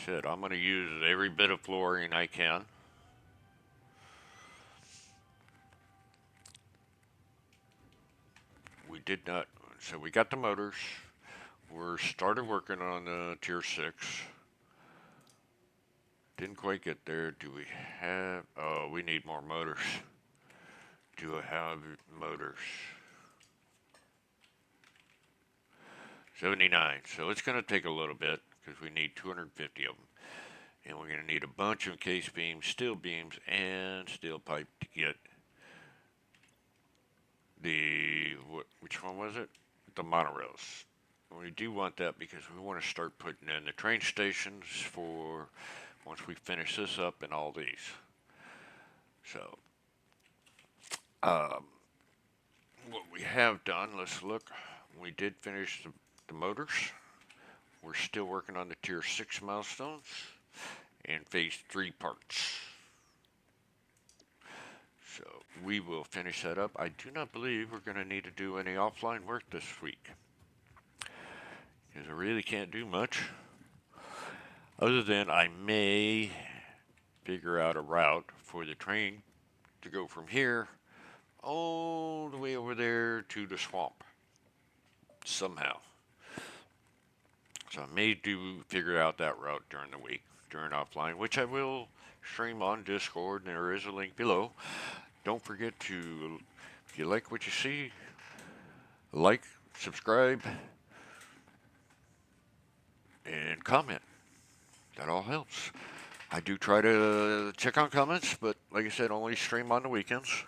Said I'm going to use every bit of fluorine I can. We did not. So we got the motors. We're started working on the tier 6. Didn't quite get there. Do we have... Oh, we need more motors. Do I have motors? 79. So it's going to take a little bit because we need 250 of them. And we're going to need a bunch of case beams, steel beams, and steel pipe to get the... which one was it? The monorails. We do want that because we want to start putting in the train stations for once we finish this up and all these. So, what we have done, let's look. We did finish the motors. We're still working on the tier 6 milestones and phase 3 parts. So we will finish that up. I do not believe we're going to need to do any offline work this week. Because I really can't do much. Other than I may figure out a route for the train to go from here all the way over there to the swamp. Somehow. So I may figure out that route during the week, during offline, which I will stream on Discord, and there is a link below. Don't forget to, if you like what you see, like, subscribe, and comment. That all helps. I do try to check on comments, but like I said, only stream on the weekends.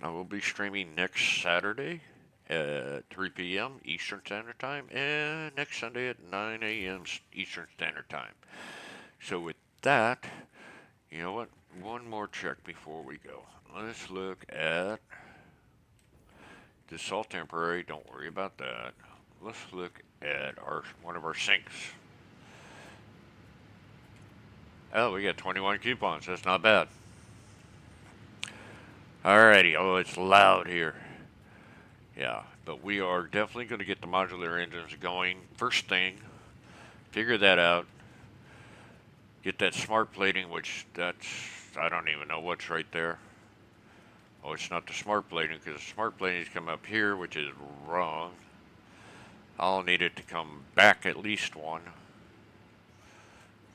I will be streaming next Saturday at 3 p.m. Eastern Standard Time and next Sunday at 9 a.m. Eastern Standard Time. So with that, you know what? One more check before we go. Let's look at the salt temporary. Don't worry about that. Let's look at our one of our sinks. Oh, we got 21 coupons. That's not bad. Alrighty. Oh, it's loud here. Yeah, but we are definitely going to get the modular engines going. First thing, figure that out. Get that smart plating, which I don't even know what's right there. Oh, it's not the smart plating because the smart plating's come up here, which is wrong. I'll need it to come back at least one,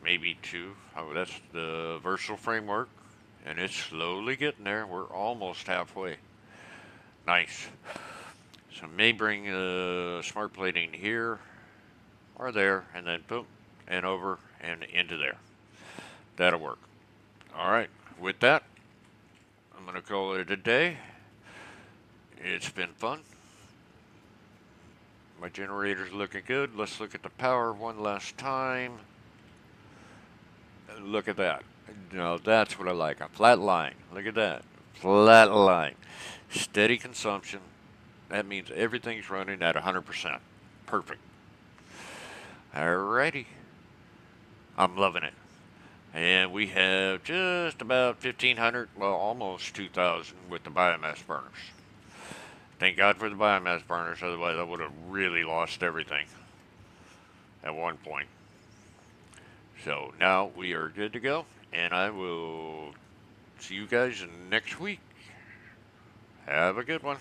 maybe two. Oh, that's the versatile framework, and it's slowly getting there. We're almost halfway. Nice. So may bring the smart plating here or there, and then boom, and over and into there. That'll work. All right. With that, I'm going to call it a day. It's been fun. My generator's looking good. Let's look at the power one last time. Look at that. Now that's what I like. A flat line. Look at that. Flat line. Steady consumption. That means everything's running at 100%. Perfect. Alrighty. I'm loving it. And we have just about 1,500, well, almost 2,000 with the biomass burners. Thank God for the biomass burners, otherwise I would have really lost everything at one point. So now we are good to go, and I will see you guys next week. Have a good one.